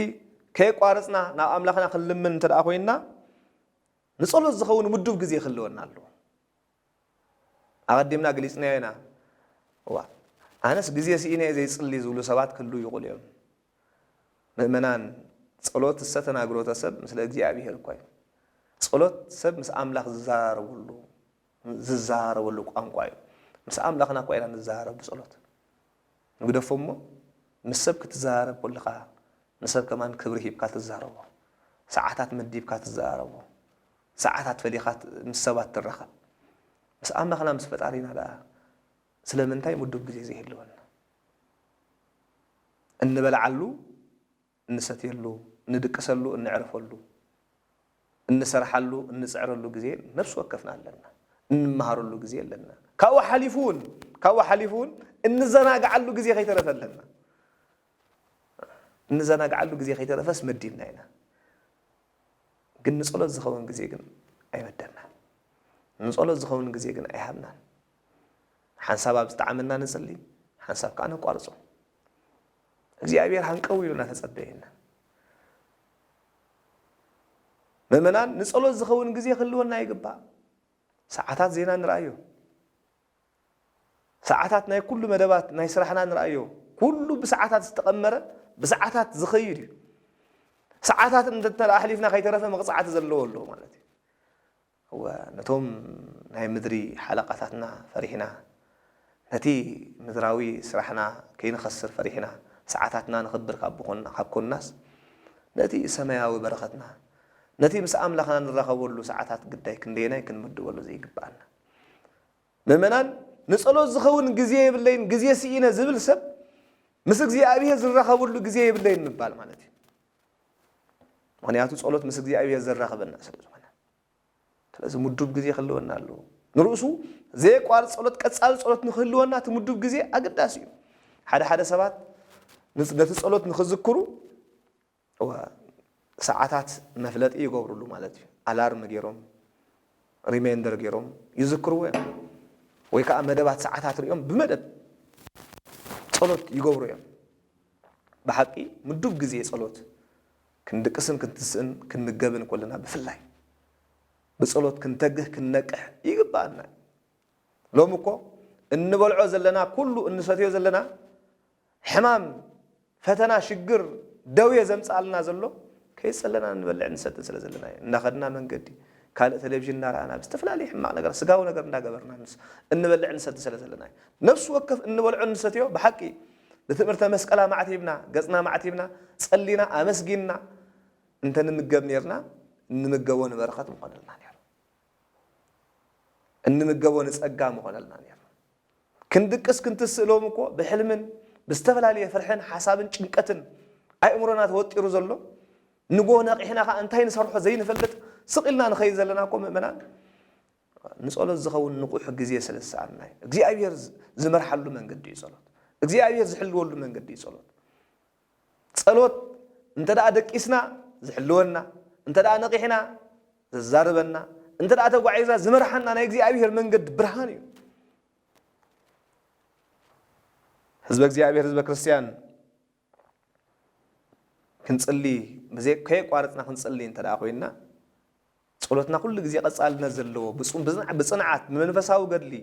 ከይቋረጽና ናብ ኣምላኽና ክንልምን እንተደኣ ኮይንና ንጸሎት ዝኸውን ምዱብ ግዜ ይኽልወና ኣሎ ኣቐዲምና ገሊጽናዮ ኢና ኣነስ ግዜ ስኢነ ዘይጽሊ ዝብሉ ሰባት ክህሉ ይኽእሉ እዮም ምእመናን ጸሎት ዝተናግሮተ ሰብ ምስለ እግዚኣብሔር እኳ እዩ ጸሎት ሰብ ምስ ኣምላኽ ዝዛረበሉ ቋንቋ እዩ ምስ ኣምላኽና እኳ ኢና ንዛረብ ብጸሎት ንግደፎ እሞ ምስ ሰብ ክትዛረብ ከለኻ ንሰብ ከማን ክብሪ ሂብካ ትዛረቦ ሰዓታት መዲብካ ትዛረቦ ሰዓታት ፈሊኻ ምስ ሰባት ትራኸብ ምስ ኣምላኽና ምስ ፈጣሪና ደኣ ስለምንታይ ምዱብ ግዜ ዘይህልወና እንበልዓሉ እንሰትየሉ እንደቅሰሉ እንዕረፈሉ እንሰርሓሉ እንጽዕረሉ ግዜ ነፍስ ወከፍና ኣለና እንመሃረሉ ግዜ ኣለና ካብኡ ሓሊፉን እንዘናግዓሉ ግዜ ከይተረፈለና እንዘናግዓሉ ግዜ ከይተረፈስ መዲብና ኢና ግን ንጸሎት ዝኸውን ግዜ ግን ኣይመደና ንጸሎት ዝኸውን ግዜ ግን ኣይሃብናን ሓንሳብ ኣብ ዝተዓመና ንጽሊ ሓንሳብ ከዓ ነቋርጾ እግዚአብሔር ሃንቀው ኢሉና ተጸበየና ምእመናን ንጸሎት ዝኸውን ግዜ ክህልወና ይግባእ ሰዓታት ዜና ንርአዮ ሰዓታት ናይ ኩሉ መደባት ናይ ስራሕና ንርአዮ ኩሉ ብሰዓታት ዝተቐመረ ብሰዓታት ዝኸይድ እዩ ሰዓታት እንተተኣሕሊፍና ከይተረፈ መቕጻዕቲ ዘለዎ ኣሎ ማለት እዩ ነቶም ናይ ምድሪ ሓለቃታትና ፈሪሕና ነቲ ምድራዊ ስራሕና ከይንኸስር ፈሪሕና ሰዓታትና ንኽብር ካብ ኮንናስ ነቲ ሰማያዊ በረኸትና ነቲ ምስ ኣምላኽና ንራኸበሉ ሰዓታት ግዳይ ክንደየናይ ክንምድበሉ ዘይግባአና ምእመናን ንጸሎት ዝኸውን ግዜ የብለይን ግዜ ስኢነ ዝብል ሰብ ምስ እግዚኣብሔር ዝራኸበሉ ግዜ የብለይን ንባል ማለት እዩ ምክንያቱ ጸሎት ምስ እግዚኣብሔር ዝራኸበና ስለ ዝኾነ ስለዚ ምዱብ ግዜ ክህልወና ኣለዎ ንርእሱ ዘይቋርጽ ጸሎት ቀጻሊ ጸሎት ንክህልወና እቲ ምዱብ ግዜ ኣገዳሲ እዩ ሓደ ሰባት ነቲ ጸሎት ንክዝክሩ ሰዓታት መፍለጢ ይገብሩሉ ማለት እዩ ኣላርም ገይሮም ሪማይንደር ገይሮም ይዝክርዎ እዮም ወይ ከዓ መደባት ሰዓታት ሪኦም ብመደብ ጸሎት ይገብሩ እዮም ብሓቂ ምዱብ ግዜ ጸሎት ክንድቅስን ክንትስእን ክንገብን ኮለና ብፍላይ ብጸሎት ክንተግህ ክንነቅሕ ይግባአና ሎሚ እኮ እንበልዖ ዘለና ኩሉ እንሰትዮ ዘለና ሕማም ፈተና ሽግር ደውየ ዘምጻልና ዘሎ ከይጸለና እንበልዕ እንሰትን ስለ ዘለና እናኸድና መንገዲ ካልእ ቴሌቪዥን እናርኣና ብዝተፈላለየ ሕማቕ ነገር ስጋዊ ነገር እንዳገበርና እንበልዕ እንሰት ስለ ዘለና ነፍሲ ወከፍ እንበልዖ እንሰትዮ ብሓቂ ብትምህርተ መስቀላ ማዕቲብና ገጽና ማዕቲብና ጸሊና ኣመስጊንና እንተንምገብ ነርና እንምገቦ ንበረኸት ምኾነልና ነይሩ እንምገቦ ንጸጋ ምኾነልና ነይሩ ክንድቅስ ክንትስእሎም እኮ ብሕልምን ብዝተፈላለየ ፍርሕን ሓሳብን ጭንቀትን ኣእምሮና ተወጢሩ ዘሎ ንጎ ነቂሕና ከዓ እንታይ ንሰርሖ ዘይንፈልጥ ስቂልና ንኸይድ ዘለና እኮ ምእመናን ንጸሎት ዝኸውን ንቑሕ ግዜ ስለ ዝሰኣልና እዩ እግዚኣብሔር ዝመርሓሉ መንገዲ እዩ ጸሎት እግዚኣብሔር ዝሕልወሉ መንገዲ እዩ ጸሎት እንተደኣ ደቂስና ዝሕልወና እንተደኣ ነቂሕና ዝዛረበና እንተደኣ ተጓዒዝና ዝመርሓና ናይ እግዚኣብሔር መንገዲ ብርሃን እዩ ህዝበ እግዚአብሔር ህዝበ ክርስቲያን ክንጽሊ ከየቋረጽና ክንጽሊ እንተደኣ ኮይንና ጸሎትና ኩሉ ግዜ ቀጻልነት ዘለዎ ብጽንዓት መንፈሳዊ ገድሊ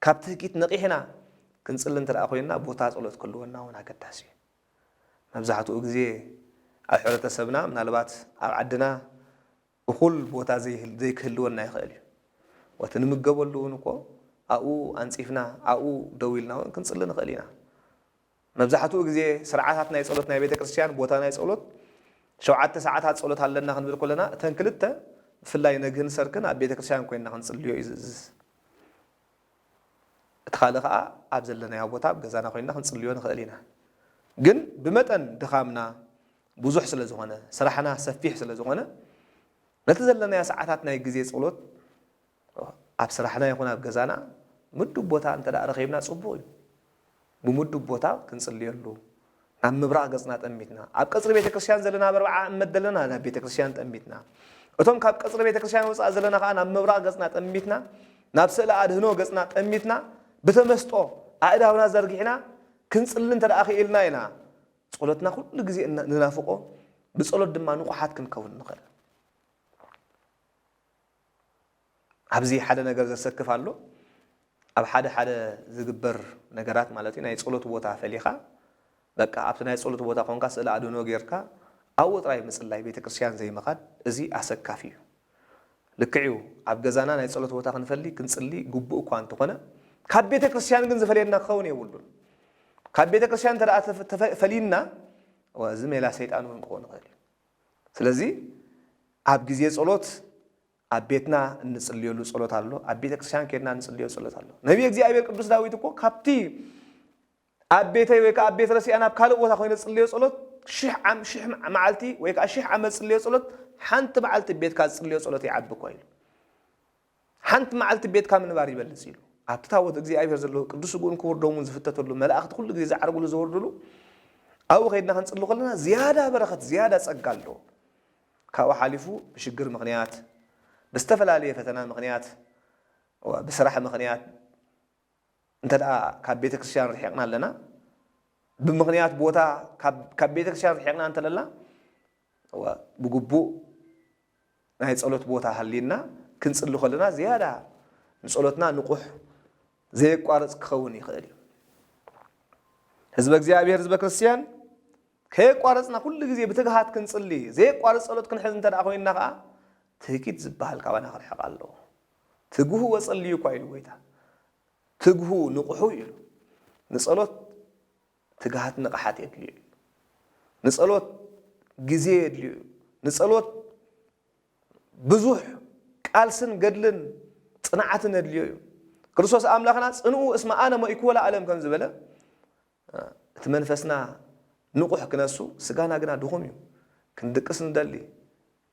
ካብ ትህቂት ነቂሕና ክንጽሊ እንተደኣ ኮይና ቦታ ጸሎት ክልወና እውን ኣገዳሲ መብዛሕትኡ ግዜ ኣብ ሕብረተሰብና ምናልባት ኣብ ዓድና እኹል ቦታ ዘይክህልወና ይኽእል እዩ ወቲ ንምገበሉ እውን እኮ ኣብኡ ኣንጺፍና ኣብኡ ደው ኢልና እውን ክንጽሊ ንኽእል ኢና መብዛሕትኡ ግዜ ስርዓታት ናይ ጸሎት ናይ ቤተ ክርስቲያን ቦታ ናይ ጸሎት 7 ሰዓታት ጸሎት ኣለና ክንብል ከለና እተን ክልተ ብፍላይ ነግህን ሰርክን ኣብ ቤተ ክርስቲያን ኮይንና ክንጽልዮ እዩ ዝእዝዝ እቲ ካልእ ከዓ ኣብ ዘለናዮ ቦታ ኣብ ገዛና ኮይንና ክንጽልዮ ንኽእል ኢና ግን ብመጠን ድኻምና ብዙሕ ስለ ዝኾነ ስራሕና ሰፊሕ ስለ ዝኾነ ነቲ ዘለናዮ ሰዓታት ናይ ግዜ ጸሎት ኣብ ስራሕና ይኹን ኣብ ገዛና ምዱብ ቦታ እንተደኣ ረኺብና ጽቡቕ እዩ ብምዱብ ቦታ ክንጽልየሉ ናብ ምብራቕ ገጽና ጠሚትና ኣብ ቀጽሪ ቤተ ክርስቲያን ዘለና በርባዓ እመት ዘለና ናብ ቤተ ክርስቲያን ጠሚትና እቶም ካብ ቀጽሪ ቤተ ክርስቲያን ወጻእ ዘለና ከዓ ናብ ምብራቕ ገጽና ጠሚትና ናብ ስእለ ኣድህኖ ገጽና ጠሚትና ብተመስጦ ኣእዳውና ዘርጊሕና ክንጽሊ እንተደኣ ኽኢልና ኢና ጸሎትና ኩሉ ግዜ ንናፍቆ ብጸሎት ድማ ንቑሓት ክንከውን ንኽእል ኣብዚ ሓደ ነገር ዘሰክፍ ኣሎ ኣብ ሓደ ዝግበር ነገራት ማለት እዩ ናይ ጸሎት ቦታ ፈሊኻ በቃ ኣብቲ ናይ ጸሎት ቦታ ኮንካ ስእለ ኣድህኖ ጌርካ ኣብኡ ጥራይ ምጽላይ ቤተ ክርስቲያን ዘይምኻድ እዚ ኣሰካፊ እዩ ልክዕ ኣብ ገዛና ናይ ጸሎት ቦታ ክንፈሊ ክንጽሊ ግቡእ እኳ እንተኾነ ካብ ቤተ ክርስቲያን ግን ዝፈልየና ክኸውን የብሉን ካብ ቤተ ክርስቲያን ተደኣ ፈሊና እዚ ሜላ ሰይጣን እውን ክኾን ይኽእል እዩ ስለዚ ኣብ ግዜ ጸሎት ኣብ ቤትና እንጽልየሉ ጸሎት ኣሎ ኣብ ቤተ ክርስቲያን ከድና እንጽልዮ ጸሎት ኣሎ ነቢይ እግዚአብሔር ቅዱስ ዳዊት እኮ ካብቲ ኣብ ቤተይ ወይ ከዓ ኣብ ቤተ ክርስቲያን ኣብ ካልእ ቦታ ኮይኑ ጽልዮ ጸሎት 1000 መዓልቲ ወይ ከዓ 1000 ዓመት ጽልዮ ጸሎት ሓንቲ መዓልቲ ቤትካ ጽልዮ ጸሎት ይዓቢ እኮ ኢሉ ሓንቲ መዓልቲ ቤትካ ምንባር ይበልጽ ኢሉ ኣብቲ ታቦት እግዚአብሔር ዘሎ ቅዱስ ስጉእን ክቡር ደሙን ዝፍተተሉ መላእኽቲ ኩሉ ግዜ ዝዓርጉሉ ዝወርድሉ ኣብኡ ከይድና ክንጽሊ ከለና ዝያዳ በረኸት ዝያዳ ጸጋ ኣሎ ካብኡ ሓሊፉ ብሽግር ምኽንያት ብዝተፈላለየ ፈተና ምኽንያት ብስራሕ ምኽንያት እንተደኣ ካብ ቤተ ክርስቲያን ርሒቕና ኣለና ብምኽንያት ቦታ ካብ ቤተ ክርስቲያን ርሒቕና እንተለና ብግቡእ ናይ ጸሎት ቦታ ሃሊና ክንጽሊ ከለና ዝያዳ ንጸሎትና ንቑሕ ዘይቋርጽ ክኸውን ይኽእል እዩ ህዝበ እግዚአብሔር ህዝበ ክርስቲያን ከየቋረጽና ኩሉ ግዜ ብትግሃት ክንጽሊ ዘይቋርጽ ጸሎት ክንሕዝ እንተደኣ ኮይንና ከዓ ትህቂት ዝበሃል ካባና ክርሕቕ ኣለዎ ትግሁ ወጸልዩ እኳ ኢሉ ጎይታ ትግሁ ንቑሑ ኢሉ ንጸሎት ትግሃት ንቕሓት የድልዩ እዩ ንጸሎት ግዜ የድልዩ እዩ ንጸሎት ብዙሕ ቃልስን ገድልን ጽንዓትን የድልዩ እዩ ክርስቶስ ኣምላኽና ጽንኡ እስመ ኣነ ሞኢኩ ለዓለም ከም ዝበለ እቲ መንፈስና ንቑሕ ክነሱ ስጋና ግና ድኹም እዩ ክንድቅስ እንደሊ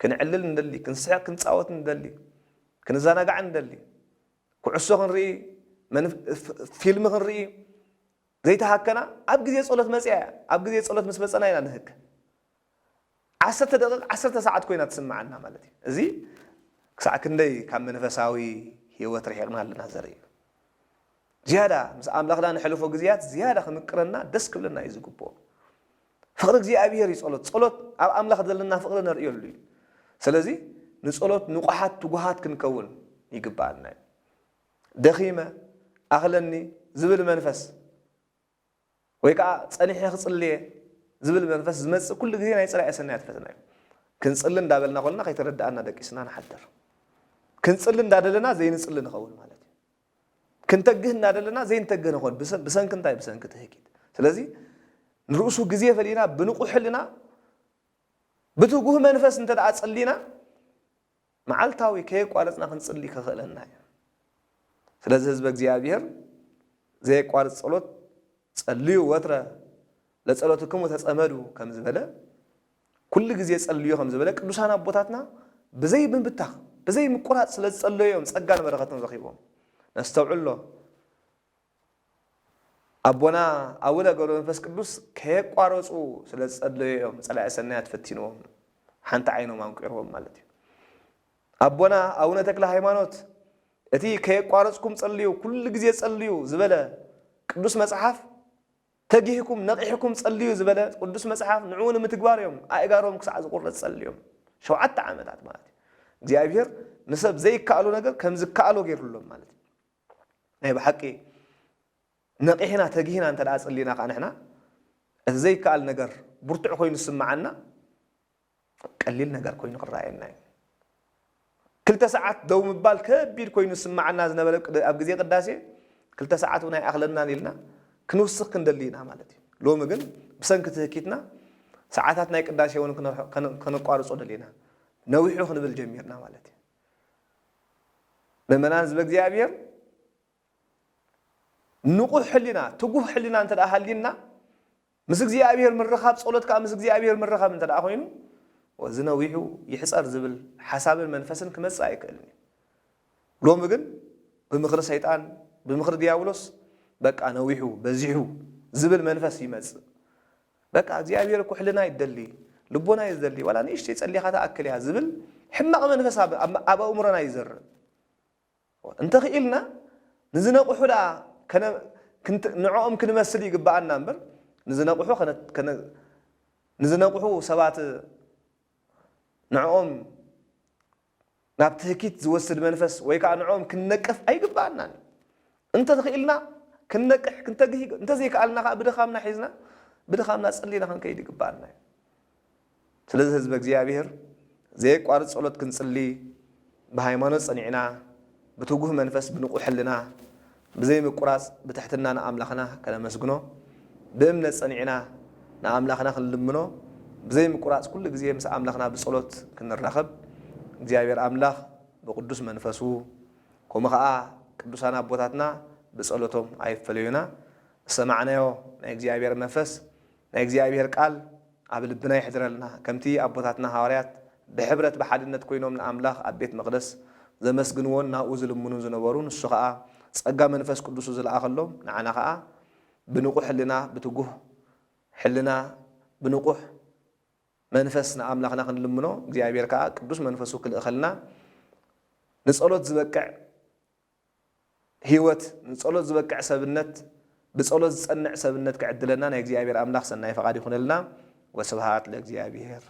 ክንዕልል እንደሊ ክንስሕቅ ክንፃወት እንደሊ ክንዘናጋዕ እንደሊ ኩዕሶ ክንርኢ ፊልም ክንርኢ ዘይተሃከና ኣብ ግዜ ጸሎት መጽያ ኣብ ግዜ ጸሎት ምስ በፀና ኢና ንህክ 10 ደቂቕ 10 ሰዓት ኮይና ትስማዓና ማለት እዩ እዚ ክሳዕ ክንደይ ካብ መንፈሳዊ ህይወት ርሒቕና ኣለና ዘርኢ እዩ ዝያዳ ምስ ኣምላኽና ንሕልፎ ግዜያት ዝያዳ ክንቅረና ደስ ክብለና እዩ ዝግብኦ ፍቕሪ እግዚኣብሔር እዩ ጸሎት ኣብ ኣምላኽ ዘለና ፍቕሪ ነርእየሉ እዩ ስለዚ ንጸሎት ንቑሓት ትጉሃት ክንከውን ይግባአልና እዩ ደኺመ ኣኽለኒ ዝብል መንፈስ ወይ ከዓ ጸኒሐ ክጽልየ ዝብል መንፈስ ዝመጽእ ኩሉ ግዜ ናይ ጽላእ ሰናያት ፈተና እዩ ክንጽሊ እንዳበልና ኮልና ከይተረዳእና ደቂስና ንሓድር ክንጽሊ እንዳደለና ዘይንጽሊ ንኸውን ማለት እዩ ክንተግህ እንዳደለና ዘይንተግህ ንኾን ብሰንኪ እንታይ ብሰንኪ ትህቂት ስለዚ ንርእሱ ግዜ ፈሊና ብንቑሕልና ብትጉህ መንፈስ እንተደኣ ጸሊና መዓልታዊ ከየቋረጽና ክንጽሊ ክኽእለና እዩ ስለዚ ህዝበ እግዚአብሔር ዘይቋርጽ ጸሎት ጸልዩ ወትረ ለጸሎትክሙ ተጸመዱ ከም ዝበለ ኩሉ ግዜ ጸልዩ ከም ዝበለ ቅዱሳን ኣቦታትና ብዘይ ምብታኽ ብዘይ ምቁራጽ ስለ ዝጸለዮም ጸጋን በረኸትን ረኺቦም ነስተውዕሎ ኣቦና ኣቡነ ገብረ መንፈስ ቅዱስ ከየቋረጹ ስለ ዝጸለዮም ጸላኢ ሰናያት ፈቲንዎም ሓንቲ ዓይኖም አንቂርዎም ማለት እዩ ኣቦና ኣቡነ ተክለ ሃይማኖት እቲ ከየቋረጽኩም ጸልዩ ኩሉ ግዜ ጸልዩ ዝበለ ቅዱስ መጽሓፍ ተጊህኩም ነቂሕኩም ጸልዩ ዝበለ ቅዱስ መጽሓፍ ንዑ ንምትግባር እዮም ኣእጋሮም ክሳዕ ዝቁረጽ ጸልዮም 7 ዓመታት ማለት እዩ እግዚአብሔር ንሰብ ዘይከኣሎ ነገር ከም ዝከኣሎ ገይሩሎም ማለት ናይ በሐቂ ነቂሕና ተጊህና እንተ ደኣ ጸሊና ከዓ ንሕና እቲ ዘይከኣል ነገር ብርቱዕ ኮይኑ ዝስማዓና ቀሊል ነገር ኮይኑ ክረአየና እዩ ክልተ ሰዓት ደው ምባል ከቢድ ኮይኑ ዝስማዓና ዝነበረ ኣብ ግዜ ቅዳሴ ክልተ ሰዓት እውን ኣይኣኽለና ኢልና ክንውስኽ ክንደሊና ማለት እዩ ሎሚ ግን ብሰንኪ ትህኪትና ሰዓታት ናይ ቅዳሴ እውን ከነቋርጾ ደሊና ነዊሑ ክንብል ጀሚርና ማለት እዩ ምእመናን ህዝበ እግዚአብሔር ንቁሕ ሕሊና ትጉህ ሕሊና እንተ ደኣ ሃሊና ምስ እግዚአብሔር ምርኻብ ጸሎት ከዓ ምስ እግዚአብሔር ምርኻብ እንተ ደኣ ኮይኑ ወዝነዊሑ ይሕፀር ዝብል ሓሳብን መንፈስን ክመጽእ ኣይክእልን እዩ ሎሚ ግን ብምኽሪ ሰይጣን ብምኽሪ ዲያብሎስ በቃ ነዊሑ በዚሑ ዝብል መንፈስ ይመጽእ በቃ እግዚአብሔር እኮ ሕሊና ይደሊ ልቦና ይደሊ ወላ ንእሽተይ ጸሊኻ ተኣክል እያ ዝብል ሕማቕ መንፈስ ኣብ ኣእምሮና ይዘርእ እንተኽኢልና ንዝነቑሑ ደኣ ንዕኦም ክንመስል ይግባአና እምበር ንዝነቑሑ ሰባት ንዕኦም ናብ ትህኪት ዝወስድ መንፈስ ወይ ከዓ ንዕኦም ክንነቅፍ ኣይግባአናን እንተ ትኽኢልና ክንነቅሕ ክንተግህ እንተዘይከኣልና ከዓ ብድኻምና ሒዝና ብድኻምና ጸሊና ክንከይድ ይግባአና እዩ ስለዚ ህዝበ እግዚአብሔር ዘይቋርጽ ጸሎት ክንጽሊ ብሃይማኖት ጸኒዕና بتوجه منفس بنقول حلنا بزي مقراص بتحتنا نعملخنا كنمسجنو بأمن صنيعنا نعملخنا خنلمنو بزي مقراص كل جزء مس عملخنا بصلوت كنرخب እግዚአብሔር አምላክ በቅዱስ መንፈሱ ኮመኸአ ቅዱሳን አቦታትና በጸሎቶም አይፈለዩና ሰማዕናዮ ናይ እግዚአብሔር መንፈስ ናይ እግዚአብሔር ቃል ኣብ ልብና ይሕድረልና ከምቲ አቦታትና ሐዋርያት በህብረት በሓድነት ኮይኖም ንአምላክ ኣብ ቤት መቅደስ ዘመስግንዎን ናኡ ዝልምኑ ዝነበሩ ንሱ ከዓ ጸጋ መንፈስ ቅዱስ ዝለኣኸሎም ንዓና ከዓ ብንቁሕ ሕልና ብትጉህ ሕልና ብንቁሕ መንፈስ ንአምላክና ክንልምኖ እግዚአብሔር ከዓ ቅዱስ መንፈሱ ክልእኸልና ንጸሎት ዝበቅዕ ህይወት ንጸሎት ዝበቅዕ ሰብነት بصلوت صنع سبنت كعدلنا نا እግዚአብሔር አምላክ ሰናይ ፈቃድ ይሁንልና ወስብሃት ለእግዚአብሔር